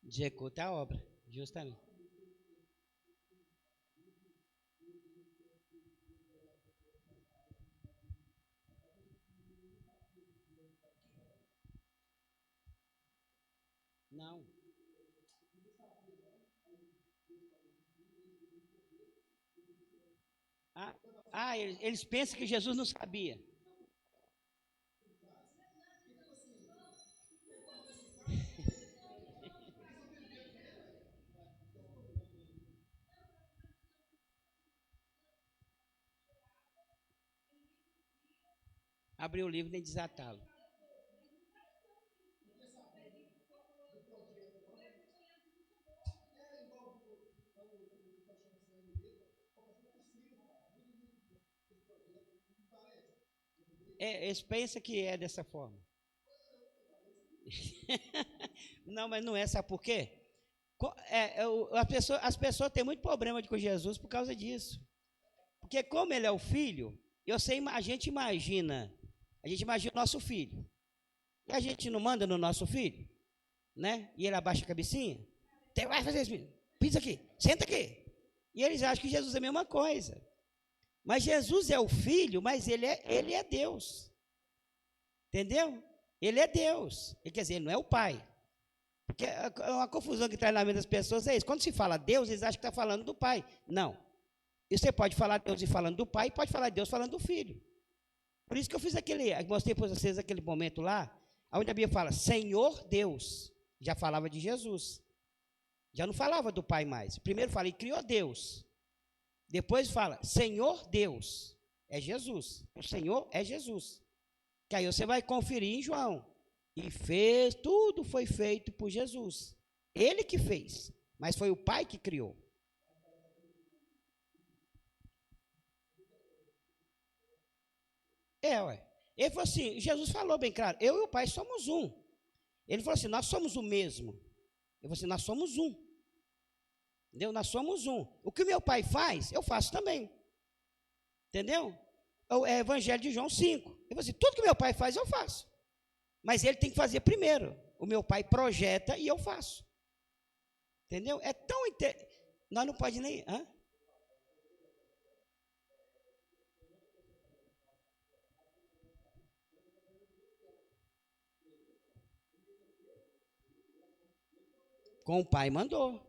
Executa a obra, justamente. Não. Eles pensam que Jesus não sabia. abrir o livro nem desatá-lo. Eles pensam que é dessa forma. Não, mas não é, sabe por quê? As pessoas têm muito problema com Jesus por causa disso. Porque como ele é o filho, a gente imagina o nosso filho. E a gente não manda no nosso filho, né? E ele abaixa a cabecinha. Você vai fazer isso, pisa aqui, senta aqui. E eles acham que Jesus é a mesma coisa. Mas Jesus é o filho, mas ele é Deus. Entendeu? Ele é Deus. Quer dizer, ele não é o pai. Porque uma confusão que traz na mente das pessoas é isso. Quando se fala Deus, eles acham que está falando do pai. Não. E você pode falar Deus falando do pai, e pode falar Deus falando do filho. Por isso que eu fiz mostrei para vocês aquele momento lá, onde a Bíblia fala Senhor Deus. Já falava de Jesus. Já não falava do pai mais. Primeiro fala, e criou Deus. Depois fala, Senhor Deus. É Jesus. O Senhor é Jesus. Que aí você vai conferir em João. E tudo foi feito por Jesus. Ele que fez, mas foi o Pai que criou. Ué. Ele falou assim, Jesus falou bem claro, eu e o Pai somos um. Ele falou assim, nós somos o mesmo. Eu falei assim, nós somos um. Entendeu? Nós somos um. O que o meu Pai faz, eu faço também. Entendeu? É Evangelho de João 5. Ele falou assim, tudo que meu Pai faz, eu faço. Mas ele tem que fazer primeiro. O meu Pai projeta e eu faço. Entendeu? É tão... Nós não podemos nem... Hã? Com o Pai mandou.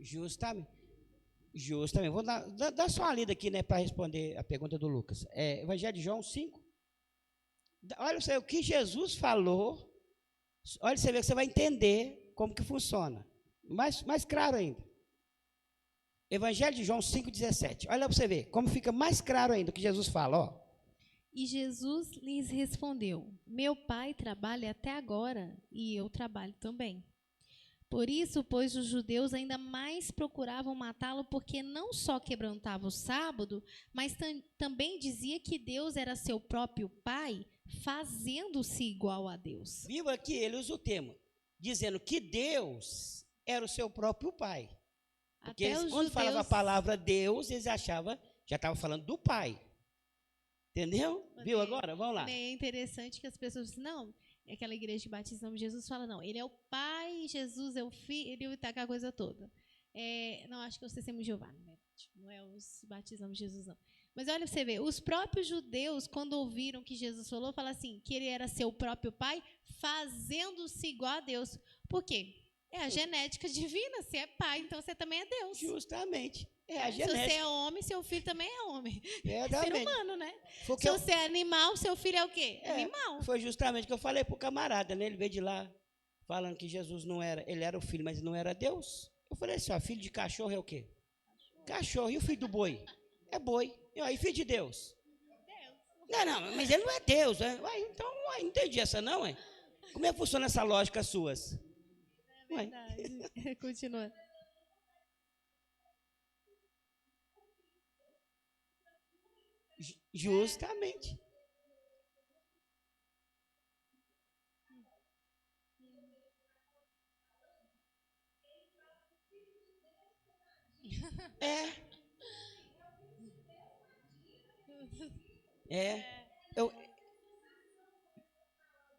Justamente. Vou dar só uma lida aqui, né, para responder a pergunta do Lucas. Evangelho de João 5. Olha o que Jesus falou. Olha, você vê que você vai entender como que funciona. Mais claro ainda. Evangelho de João 5,17. Olha para você ver como fica mais claro ainda o que Jesus fala, ó. E Jesus lhes respondeu: Meu Pai trabalha até agora, e eu trabalho também. Por isso, pois, os judeus ainda mais procuravam matá-lo, porque não só quebrantava o sábado, mas também dizia que Deus era seu próprio Pai, fazendo-se igual a Deus. Viu aqui, ele usa o termo, dizendo que Deus era o seu próprio Pai. Porque quando falava a palavra Deus, eles achavam, já estavam falando do Pai. Entendeu? Viu agora? Vamos lá. É interessante que as pessoas dizem, não, aquela igreja que batiza em nome de Jesus fala, não, ele é o Pai, Jesus é o Filho, ele está com a coisa toda. Não, acho que é o Testemunho de Jeová, não é os batizamos de Jesus, não. Mas olha, você vê, os próprios judeus, quando ouviram que Jesus falou, falaram assim, que ele era seu próprio Pai, fazendo-se igual a Deus. Por quê? É a genética divina, você é pai, então você também é Deus. Justamente. É a genética. Se você é homem, seu filho também é homem. É ser humano, né? Se você é animal, seu filho é o quê? Animal. Foi justamente o que eu falei para o camarada, né? Ele veio de lá falando que Jesus não era, ele era o filho, mas não era Deus. Eu falei assim, ó, filho de cachorro é o quê? Cachorro. E o filho do boi? É boi. E filho de Deus? Deus. Não, mas ele não é Deus. Né? Então, não entendi essa não, hein? Como é que funciona essa lógica suas? É verdade. Continua. Justamente.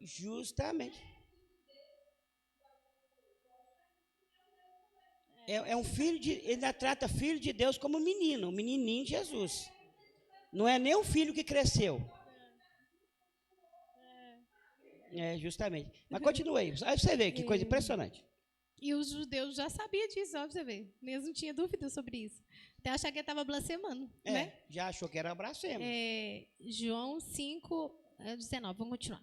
Justamente. É um filho de... Ele ainda trata filho de Deus como menino, um menininho de Jesus. Não é nem o filho que cresceu. Justamente. Mas continua aí. Aí você vê que coisa impressionante. E os judeus já sabiam disso, ó, pra você ver. Eles não tinham dúvida sobre isso. Até achar que ele estava blasfemando. Né? Já achou que era blasfemo. João 5, 19. Vamos continuar.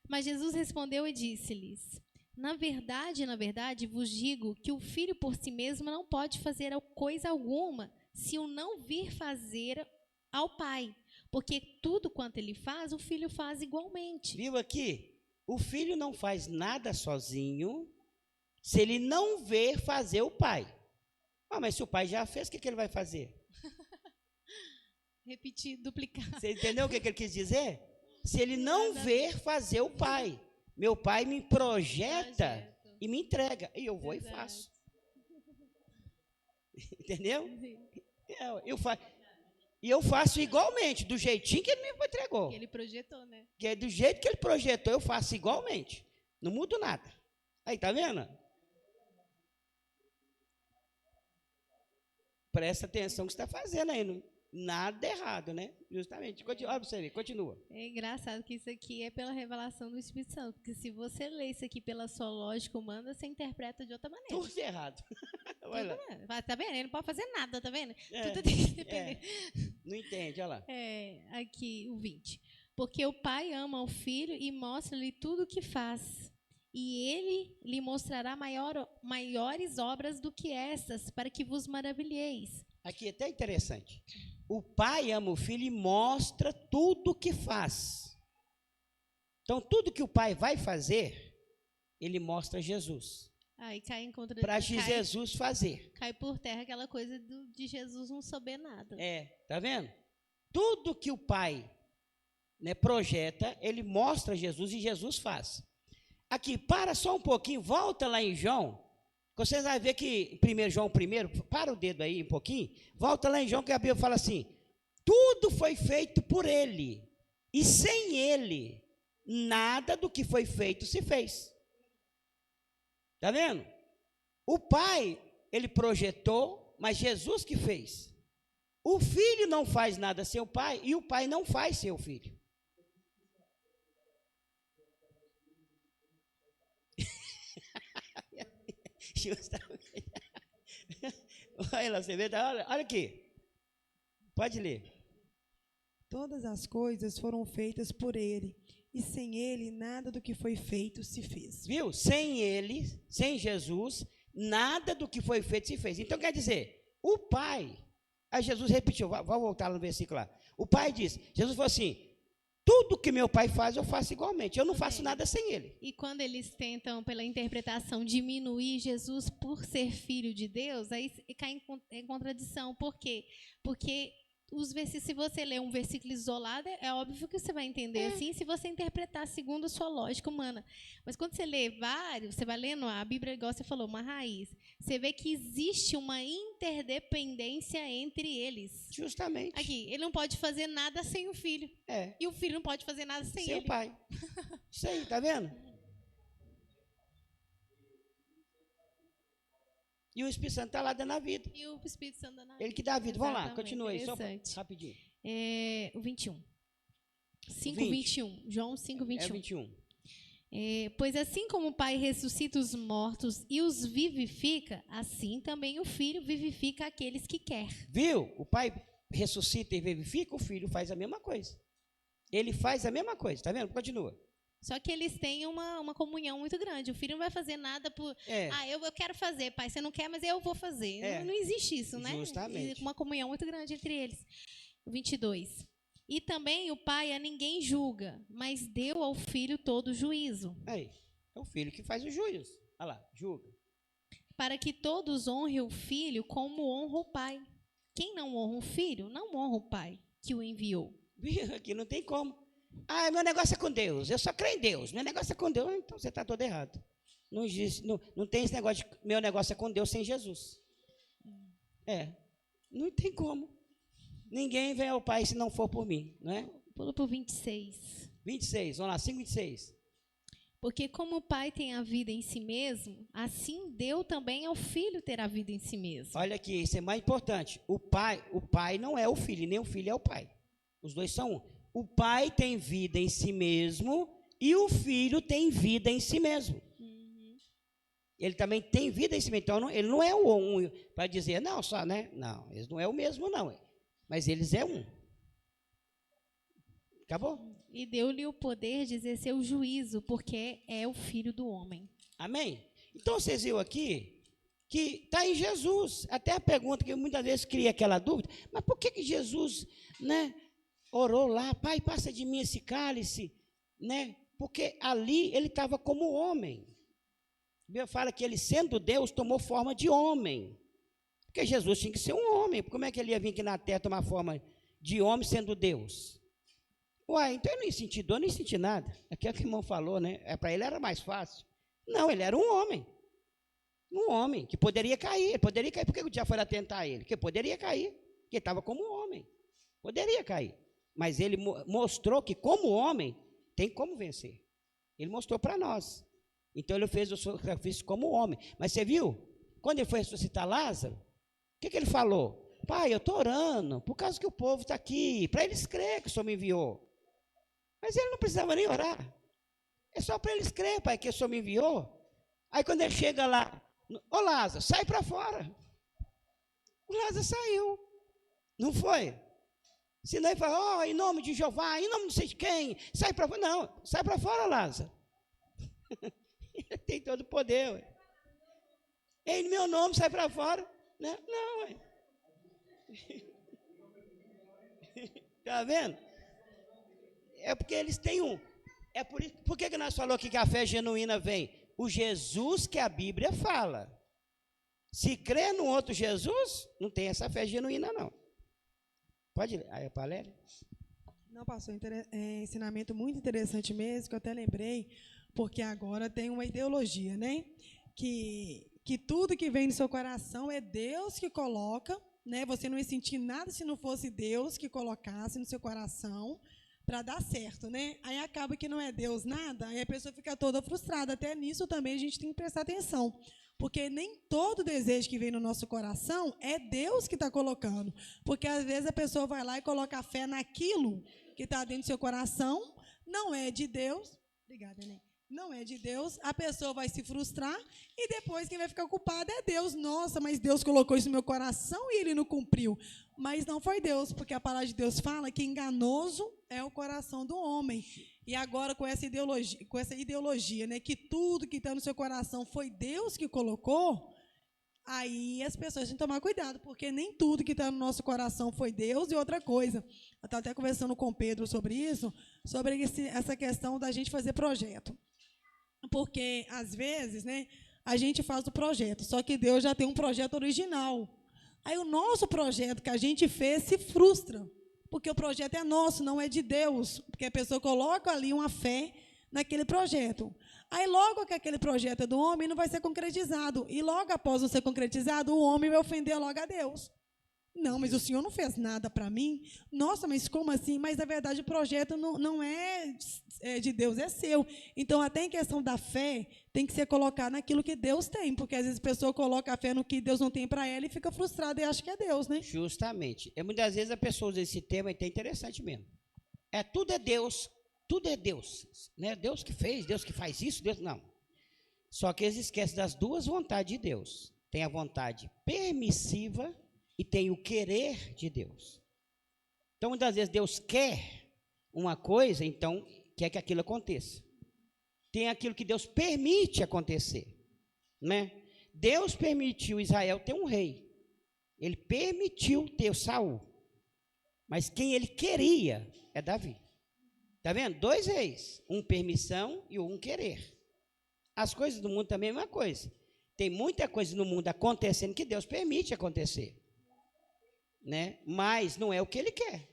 Mas Jesus respondeu e disse-lhes: Na verdade, vos digo que o filho por si mesmo não pode fazer coisa alguma se o não vir fazer ao pai, porque tudo quanto ele faz, o filho faz igualmente. Viu aqui? O filho não faz nada sozinho se ele não ver fazer o pai. Ah, mas se o pai já fez, o que ele vai fazer? Repetir, duplicar. Você entendeu o que ele quis dizer? Se ele não ver fazer o pai. Meu pai me projeta e me entrega. E eu vou e faço. Entendeu? E eu faço igualmente, do jeitinho que ele me entregou. Que ele projetou, né? Que é do jeito que ele projetou, eu faço igualmente. Não mudo nada. Aí, tá vendo? Presta atenção no que você está fazendo aí. Nada errado, né? Justamente. Olha para você ver, continua. É engraçado que isso aqui é pela revelação do Espírito Santo, porque se você lê isso aqui pela sua lógica humana, você interpreta de outra maneira. Tudo errado. Vai lá. Tá vendo? Ele não pode fazer nada, tá vendo? É, Tudo tem que depender. Não entende, olha lá. Aqui, o 20. Porque o pai ama o filho e mostra-lhe tudo o que faz. E ele lhe mostrará maiores obras do que essas, para que vos maravilheis. Aqui é até interessante. O pai ama o filho e mostra tudo o que faz. Então, tudo que o pai vai fazer, ele mostra Jesus. Aí cai em contra para Jesus fazer. Cai por terra aquela coisa de Jesus não saber nada. Tá vendo? Tudo que o pai, né, projeta, ele mostra Jesus e Jesus faz. Aqui, para só um pouquinho, volta lá em João. Vocês vão ver que, 1 João 1, para o dedo aí um pouquinho, volta lá em João que a Bíblia fala assim, tudo foi feito por ele, e sem ele, nada do que foi feito se fez. Está vendo? O pai, ele projetou, mas Jesus que fez. O filho não faz nada sem o pai, e o pai não faz sem o filho. Justamente. Olha lá, você vê, olha aqui. Pode ler. Todas as coisas foram feitas por ele, e sem ele nada do que foi feito se fez. Viu? Sem ele, sem Jesus, nada do que foi feito se fez. Então quer dizer, o Pai, aí Jesus repetiu, vou voltar no versículo lá. O Pai diz, Jesus falou assim, tudo que meu Pai faz, eu faço igualmente. Eu não faço nada sem ele. E quando eles tentam, pela interpretação, diminuir Jesus por ser filho de Deus, aí cai em contradição. Por quê? Porque se você ler um versículo isolado, é óbvio que você vai entender assim, se você interpretar segundo a sua lógica humana. Mas quando você lê vários, você vai lendo a Bíblia, igual você falou, uma raiz. Você vê que existe uma interdependência entre eles. Justamente. Aqui, ele não pode fazer nada sem o filho. E o filho não pode fazer nada sem ele. Seu pai. Isso aí, tá vendo? E o Espírito Santo está lá dando a vida. E o Espírito Santo dando a vida. Ele que dá a vida. Vamos lá, Exatamente. continua aí, só rapidinho. O 21. 5:21. João 5:21. 21. Pois assim como o Pai ressuscita os mortos e os vivifica, assim também o Filho vivifica aqueles que quer. Viu? O Pai ressuscita e vivifica, o Filho faz a mesma coisa. Ele faz a mesma coisa, tá vendo? Continua. Só que eles têm uma comunhão muito grande. O filho não vai fazer nada por... eu quero fazer, pai. Você não quer, mas eu vou fazer. Não existe isso, né? Justamente. Uma comunhão muito grande entre eles. 22. E também o pai a ninguém julga, mas deu ao filho todo o juízo. Aí, é o filho que faz o juízo. Olha lá, julga. Para que todos honrem o filho como honra o pai. Quem não honra o filho, não honra o pai que o enviou. Viu? Aqui não tem como. Meu negócio é com Deus, eu só creio em Deus, meu negócio é com Deus, então você está todo errado. Não existe, não tem esse negócio de meu negócio é com Deus sem Jesus. Não tem como. Ninguém vem ao Pai se não for por mim, não é? Pula para o 26. 26, vamos lá, 5:26. Porque como o Pai tem a vida em si mesmo, assim deu também ao Filho ter a vida em si mesmo. Olha aqui, isso é mais importante. O pai não é o filho, nem o filho é o pai. Os dois são um. O pai tem vida em si mesmo e o filho tem vida em si mesmo. Ele também tem vida em si mesmo. Então, ele não é o um para dizer, não, só, né? Não, eles não é o mesmo, não. Mas eles é um. Acabou? E deu-lhe o poder de exercer o juízo, porque é o filho do homem. Amém? Então, vocês viram aqui que está em Jesus. Até a pergunta que muitas vezes cria aquela dúvida, mas por que Jesus, né, orou lá, Pai, passa de mim esse cálice, né? Porque ali ele estava como homem. A Bíblia fala que ele, sendo Deus, tomou forma de homem. Porque Jesus tinha que ser um homem. Como é que ele ia vir aqui na terra tomar forma de homem sendo Deus? Uai, então eu não senti dor, nem senti nada. Aquilo que o irmão falou, né? Para ele era mais fácil. Não, ele era um homem. Um homem que poderia cair. Por que o diabo foi lá tentar ele? Porque poderia cair. Porque ele estava como um homem. Poderia cair. Mas ele mostrou que, como homem, tem como vencer. Ele mostrou para nós. Então, ele fez o sacrifício como homem. Mas você viu? Quando ele foi ressuscitar Lázaro, o que ele falou? Pai, eu estou orando, por causa que o povo está aqui, para eles crerem que o Senhor me enviou. Mas ele não precisava nem orar. É só para eles crerem, Pai, que o Senhor me enviou. Aí, quando ele chega lá, ô Lázaro, sai para fora. O Lázaro saiu. Não foi? Senão ele fala, em nome de Jeová, em nome de não sei de quem, sai para fora. Não, sai para fora, Lázaro. Ele tem todo o poder. Ué. Em meu nome, sai para fora. Não, ué. Está vendo? É porque eles têm É por que nós falamos aqui que a fé genuína vem? O Jesus que a Bíblia fala. Se crer no outro Jesus, não tem essa fé genuína, não. Pode ler. Aí, Paléria? Não, pastor, ensinamento muito interessante mesmo, que eu até lembrei, porque agora tem uma ideologia, né? Que tudo que vem no seu coração é Deus que coloca, né? Você não ia sentir nada se não fosse Deus que colocasse no seu coração para dar certo, né? Aí acaba que não é Deus nada, aí a pessoa fica toda frustrada. Até nisso também a gente tem que prestar atenção, porque nem todo desejo que vem no nosso coração é Deus que está colocando, porque às vezes a pessoa vai lá e coloca a fé naquilo que está dentro do seu coração, não é de Deus. Obrigada, Enem. Não é de Deus, a pessoa vai se frustrar e depois quem vai ficar culpado é Deus. Nossa, mas Deus colocou isso no meu coração e ele não cumpriu. Mas não foi Deus, porque a palavra de Deus fala que enganoso é o coração do homem. E agora com essa ideologia, né, que tudo que está no seu coração foi Deus que colocou, aí as pessoas têm que tomar cuidado, porque nem tudo que está no nosso coração foi Deus. E outra coisa, eu estava até conversando com o Pedro sobre isso, sobre essa questão da gente fazer projeto. Porque, às vezes, né, a gente faz o projeto, só que Deus já tem um projeto original. Aí o nosso projeto que a gente fez se frustra, porque o projeto é nosso, não é de Deus, porque a pessoa coloca ali uma fé naquele projeto. Aí, logo que aquele projeto é do homem, não vai ser concretizado. E logo após não ser concretizado, o homem vai ofender logo a Deus. Não, mas o Senhor não fez nada para mim. Nossa, mas como assim? Mas, na verdade, o projeto não é de Deus, é seu. Então, até em questão da fé, tem que ser colocado naquilo que Deus tem, porque às vezes a pessoa coloca a fé no que Deus não tem para ela e fica frustrada e acha que é Deus, né? Justamente. Muitas vezes a pessoa usa esse tema e é interessante mesmo. Tudo é Deus, né? Deus que fez, Deus que faz isso, Deus não. Só que eles esquecem das duas vontades de Deus. Tem a vontade permissiva e tem o querer de Deus. Então, muitas vezes Deus quer uma coisa, então quer que aquilo aconteça. Tem aquilo que Deus permite acontecer, né? Deus permitiu Israel ter um rei. Ele permitiu ter Saul. Mas quem ele queria é Davi. Está vendo? 2 reis, um permissão e um querer. As coisas do mundo também é a mesma coisa. Tem muita coisa no mundo acontecendo que Deus permite acontecer, né? Mas não é o que ele quer.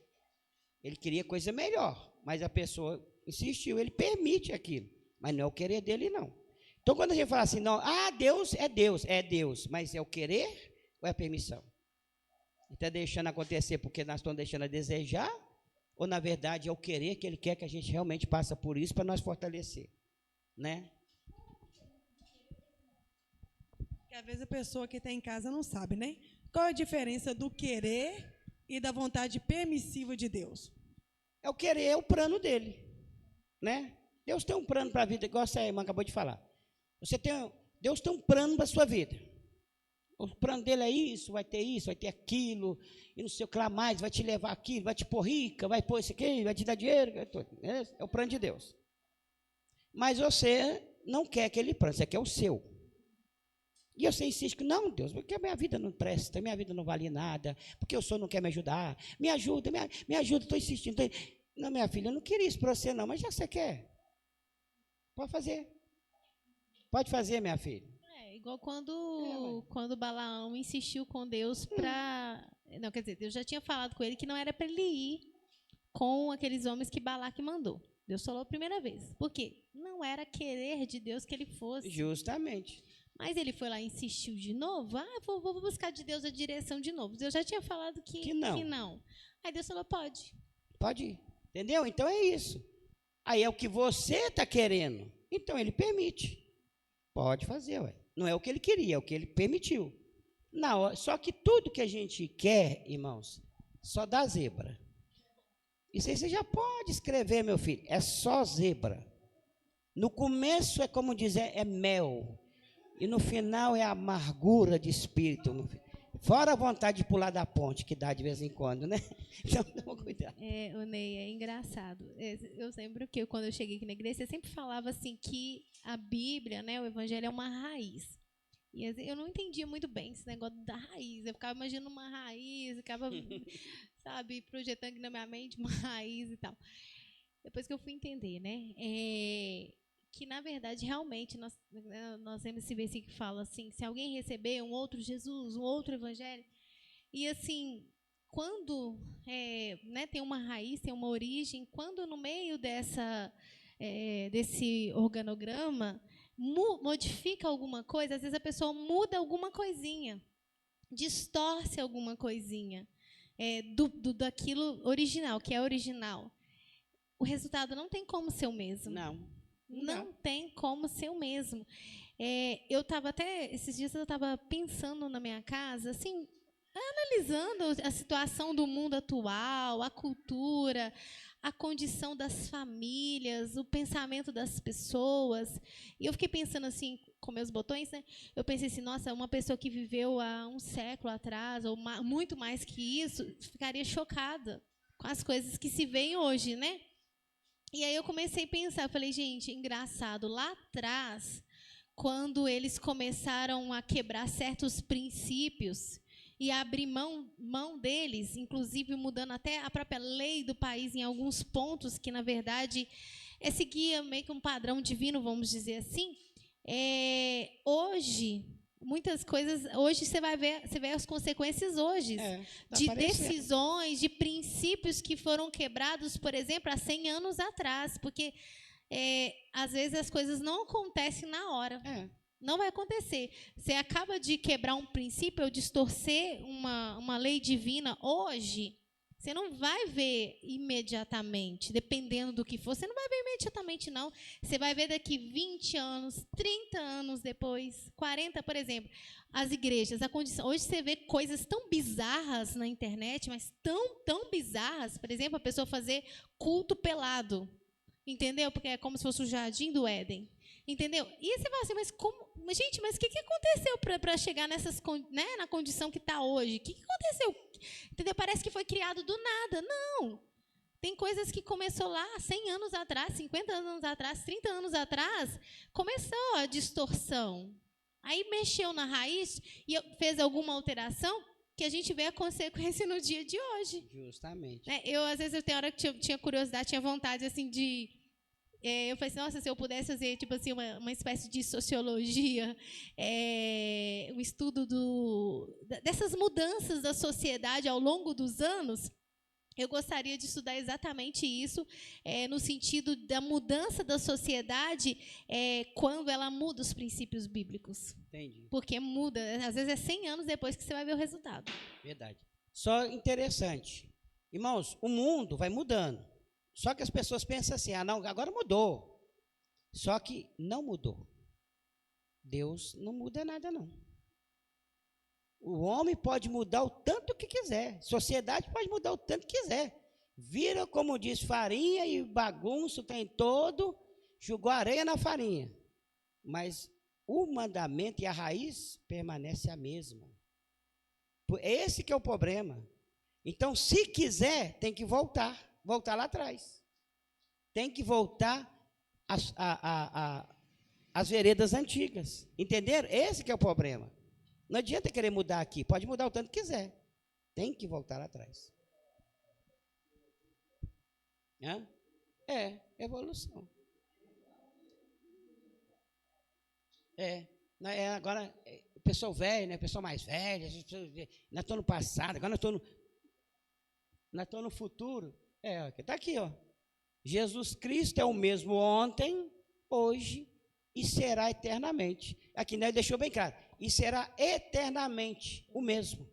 Ele queria coisa melhor, mas a pessoa insistiu, ele permite aquilo, mas não é o querer dele, não. Então, quando a gente fala assim, não, Deus, mas é o querer ou é a permissão? Ele está deixando acontecer porque nós estamos deixando a desejar, ou na verdade é o querer que ele quer que a gente realmente passe por isso para nós fortalecer, né? Porque às vezes a pessoa que está em casa não sabe, né? Qual é a diferença do querer e da vontade permissiva de Deus? É o querer, é o plano dele, né? Deus tem um plano para a vida, igual a irmã acabou de falar. Deus tem um plano para a sua vida. O plano dele é isso, vai ter aquilo, e não sei o que lá mais, vai te levar aquilo, vai te pôr rica, vai pôr isso aqui, vai te dar dinheiro. É o plano de Deus. Mas você não quer aquele plano, você quer o seu. E você insiste que, não, Deus, porque a minha vida não presta, minha vida não vale nada, porque o Senhor não quer me ajudar. Me ajuda, me ajuda, estou insistindo. Não, minha filha, eu não queria isso para você não, mas já você quer. Pode fazer. Pode fazer, minha filha. Igual quando Balaão insistiu com Deus para... Não, quer dizer, Deus já tinha falado com ele que não era para ele ir com aqueles homens que Balaque mandou. Deus falou a primeira vez. Por quê? Não era querer de Deus que ele fosse. Justamente. Mas ele foi lá e insistiu de novo. Vou buscar de Deus a direção de novo. Deus já tinha falado que não. Aí Deus falou, pode. Pode ir. Entendeu? Então é isso. Aí é o que você está querendo. Então ele permite. Pode fazer, ué. Não é o que ele queria, é o que ele permitiu. Na hora, só que tudo que a gente quer, irmãos, só dá zebra. Isso aí você já pode escrever, meu filho. É só zebra. No começo é como dizer, é mel. E no final é amargura de espírito, meu filho. Fora a vontade de pular da ponte, que dá de vez em quando, né? Então, toma cuidado. O Ney, é engraçado. Eu lembro que quando eu cheguei aqui na igreja, você sempre falava assim que a Bíblia, né, o Evangelho é uma raiz. E eu não entendia muito bem esse negócio da raiz. Eu ficava imaginando uma raiz, ficava, sabe, projetando aqui na minha mente uma raiz e tal. Depois que eu fui entender, né, que, na verdade, realmente, nós temos esse versículo que fala assim, se alguém receber um outro Jesus, um outro evangelho, e assim, quando tem uma raiz, tem uma origem, quando no meio desse organograma modifica alguma coisa, às vezes a pessoa muda alguma coisinha, distorce alguma coisinha daquilo original, que é original. O resultado não tem como ser o mesmo. Não tem como ser o mesmo. Eu estava esses dias eu estava pensando na minha casa, assim, analisando a situação do mundo atual, a cultura, a condição das famílias, o pensamento das pessoas. E eu fiquei pensando assim, com meus botões, né? Eu pensei assim, nossa, uma pessoa que viveu há um século atrás, ou muito mais que isso, ficaria chocada com as coisas que se veem hoje, né? E aí eu comecei a pensar, eu falei, gente, engraçado, lá atrás, quando eles começaram a quebrar certos princípios e a abrir mão deles, inclusive mudando até a própria lei do país em alguns pontos, que, na verdade, seguia meio que um padrão divino, vamos dizer assim, hoje... Muitas coisas, hoje você vê as consequências hoje, de decisões, de princípios que foram quebrados, por exemplo, há 100 anos atrás, porque às vezes as coisas não acontecem na hora. Não vai acontecer. Você acaba de quebrar um princípio ou distorcer uma lei divina hoje, você não vai ver imediatamente, dependendo do que for, você não vai ver imediatamente, não. Você vai ver daqui 20 anos, 30 anos depois, 40, por exemplo. As igrejas, a condição. Hoje você vê coisas tão bizarras na internet, mas tão bizarras. Por exemplo, a pessoa fazer culto pelado. Entendeu? Porque é como se fosse o jardim do Éden. Entendeu? E você fala assim, mas como... Gente, mas o que aconteceu para chegar na condição que está hoje? O que aconteceu? Entendeu? Parece que foi criado do nada. Não. Tem coisas que começou lá 100 anos atrás, 50 anos atrás, 30 anos atrás, começou a distorção. Aí mexeu na raiz e fez alguma alteração que a gente vê a consequência no dia de hoje. Justamente. Às vezes, eu tenho hora que tinha curiosidade, tinha vontade assim de... eu falei assim, nossa, se eu pudesse fazer tipo assim, uma espécie de sociologia, um estudo dessas mudanças da sociedade ao longo dos anos, eu gostaria de estudar exatamente isso, no sentido da mudança da sociedade quando ela muda os princípios bíblicos. Entendi. Porque muda, às vezes é 100 anos depois que você vai ver o resultado. Verdade. Só interessante. Irmãos, o mundo vai mudando. Só que as pessoas pensam assim, não, agora mudou. Só que não mudou. Deus não muda nada, não. O homem pode mudar o tanto que quiser. A sociedade pode mudar o tanto que quiser. Vira, como diz, farinha e bagunça, tem todo, jogou areia na farinha. Mas o mandamento e a raiz permanece a mesma. Esse que é o problema. Então, se quiser, tem que voltar lá atrás. Tem que voltar as veredas antigas. Entenderam? Esse que é o problema. Não adianta querer mudar aqui. Pode mudar o tanto que quiser. Tem que voltar atrás. Hã? É, evolução. Agora, pessoa velha, né? Pessoa mais velha, nós estou no passado, agora nós estou no futuro. Está aqui, ó. Jesus Cristo é o mesmo ontem, hoje e será eternamente. Aqui, né, deixou bem claro. E será eternamente o mesmo.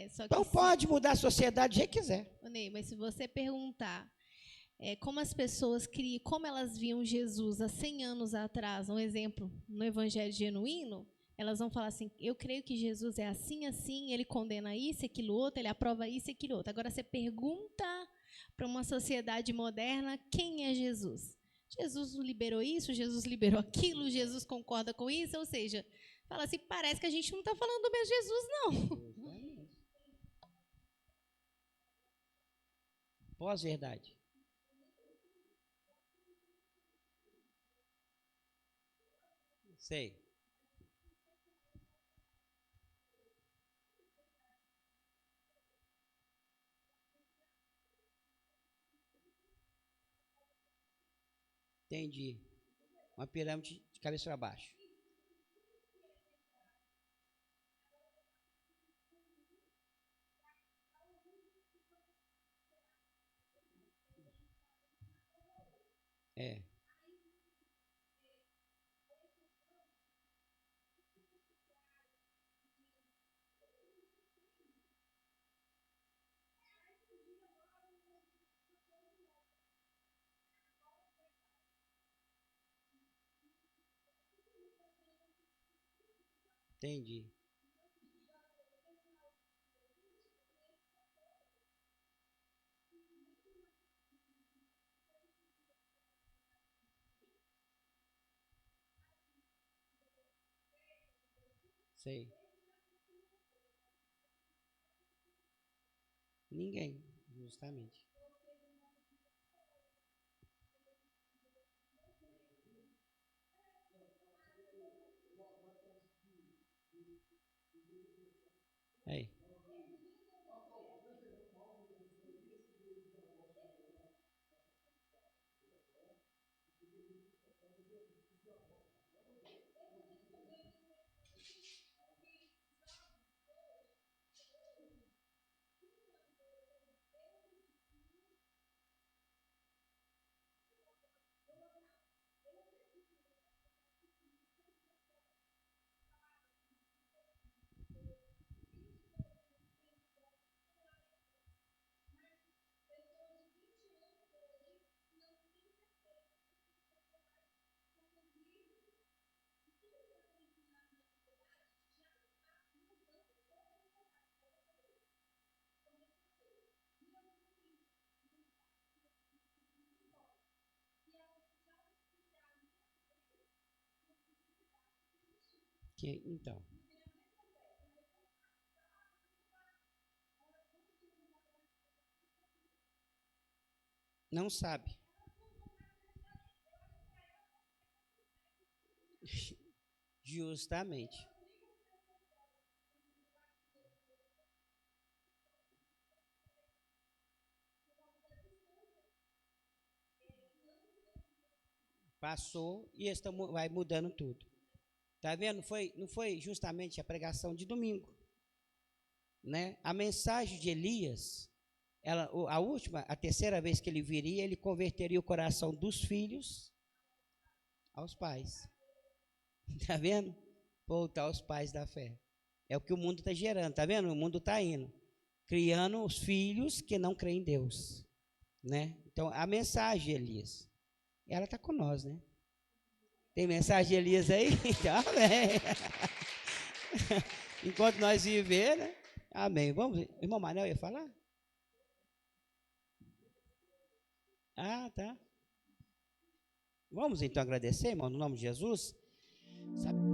Só que então pode mudar a sociedade do jeito que quiser. Ney, mas se você perguntar como as pessoas criam, como elas viam Jesus há 100 anos atrás, um exemplo, no Evangelho Genuíno, elas vão falar assim, eu creio que Jesus é assim, assim, ele condena isso, aquilo outro, ele aprova isso, aquilo outro. Agora, você pergunta para uma sociedade moderna, quem é Jesus? Jesus liberou isso, Jesus liberou aquilo, Jesus concorda com isso, ou seja, fala assim, parece que a gente não está falando do mesmo Jesus, não. Pós-verdade. Sei. Entendi. Uma pirâmide de cabeça para baixo. Entendi. Sei. Ninguém, justamente. Aí. Então. Não sabe. Justamente. Passou e vai mudando tudo. Tá vendo? Não foi justamente a pregação de domingo, né? A mensagem de Elias, a terceira vez que ele viria, ele converteria o coração dos filhos aos pais. Tá vendo? Voltar aos pais da fé. É o que o mundo está gerando, tá vendo? O mundo está indo, criando os filhos que não creem em Deus, né? Então, a mensagem de Elias, ela está com nós, né? Tem mensagem de Elias aí? Então, amém. Enquanto nós viver, né? Amém. Vamos, irmão Manel ia falar? Tá. Vamos então agradecer, irmão, no nome de Jesus. Sabe?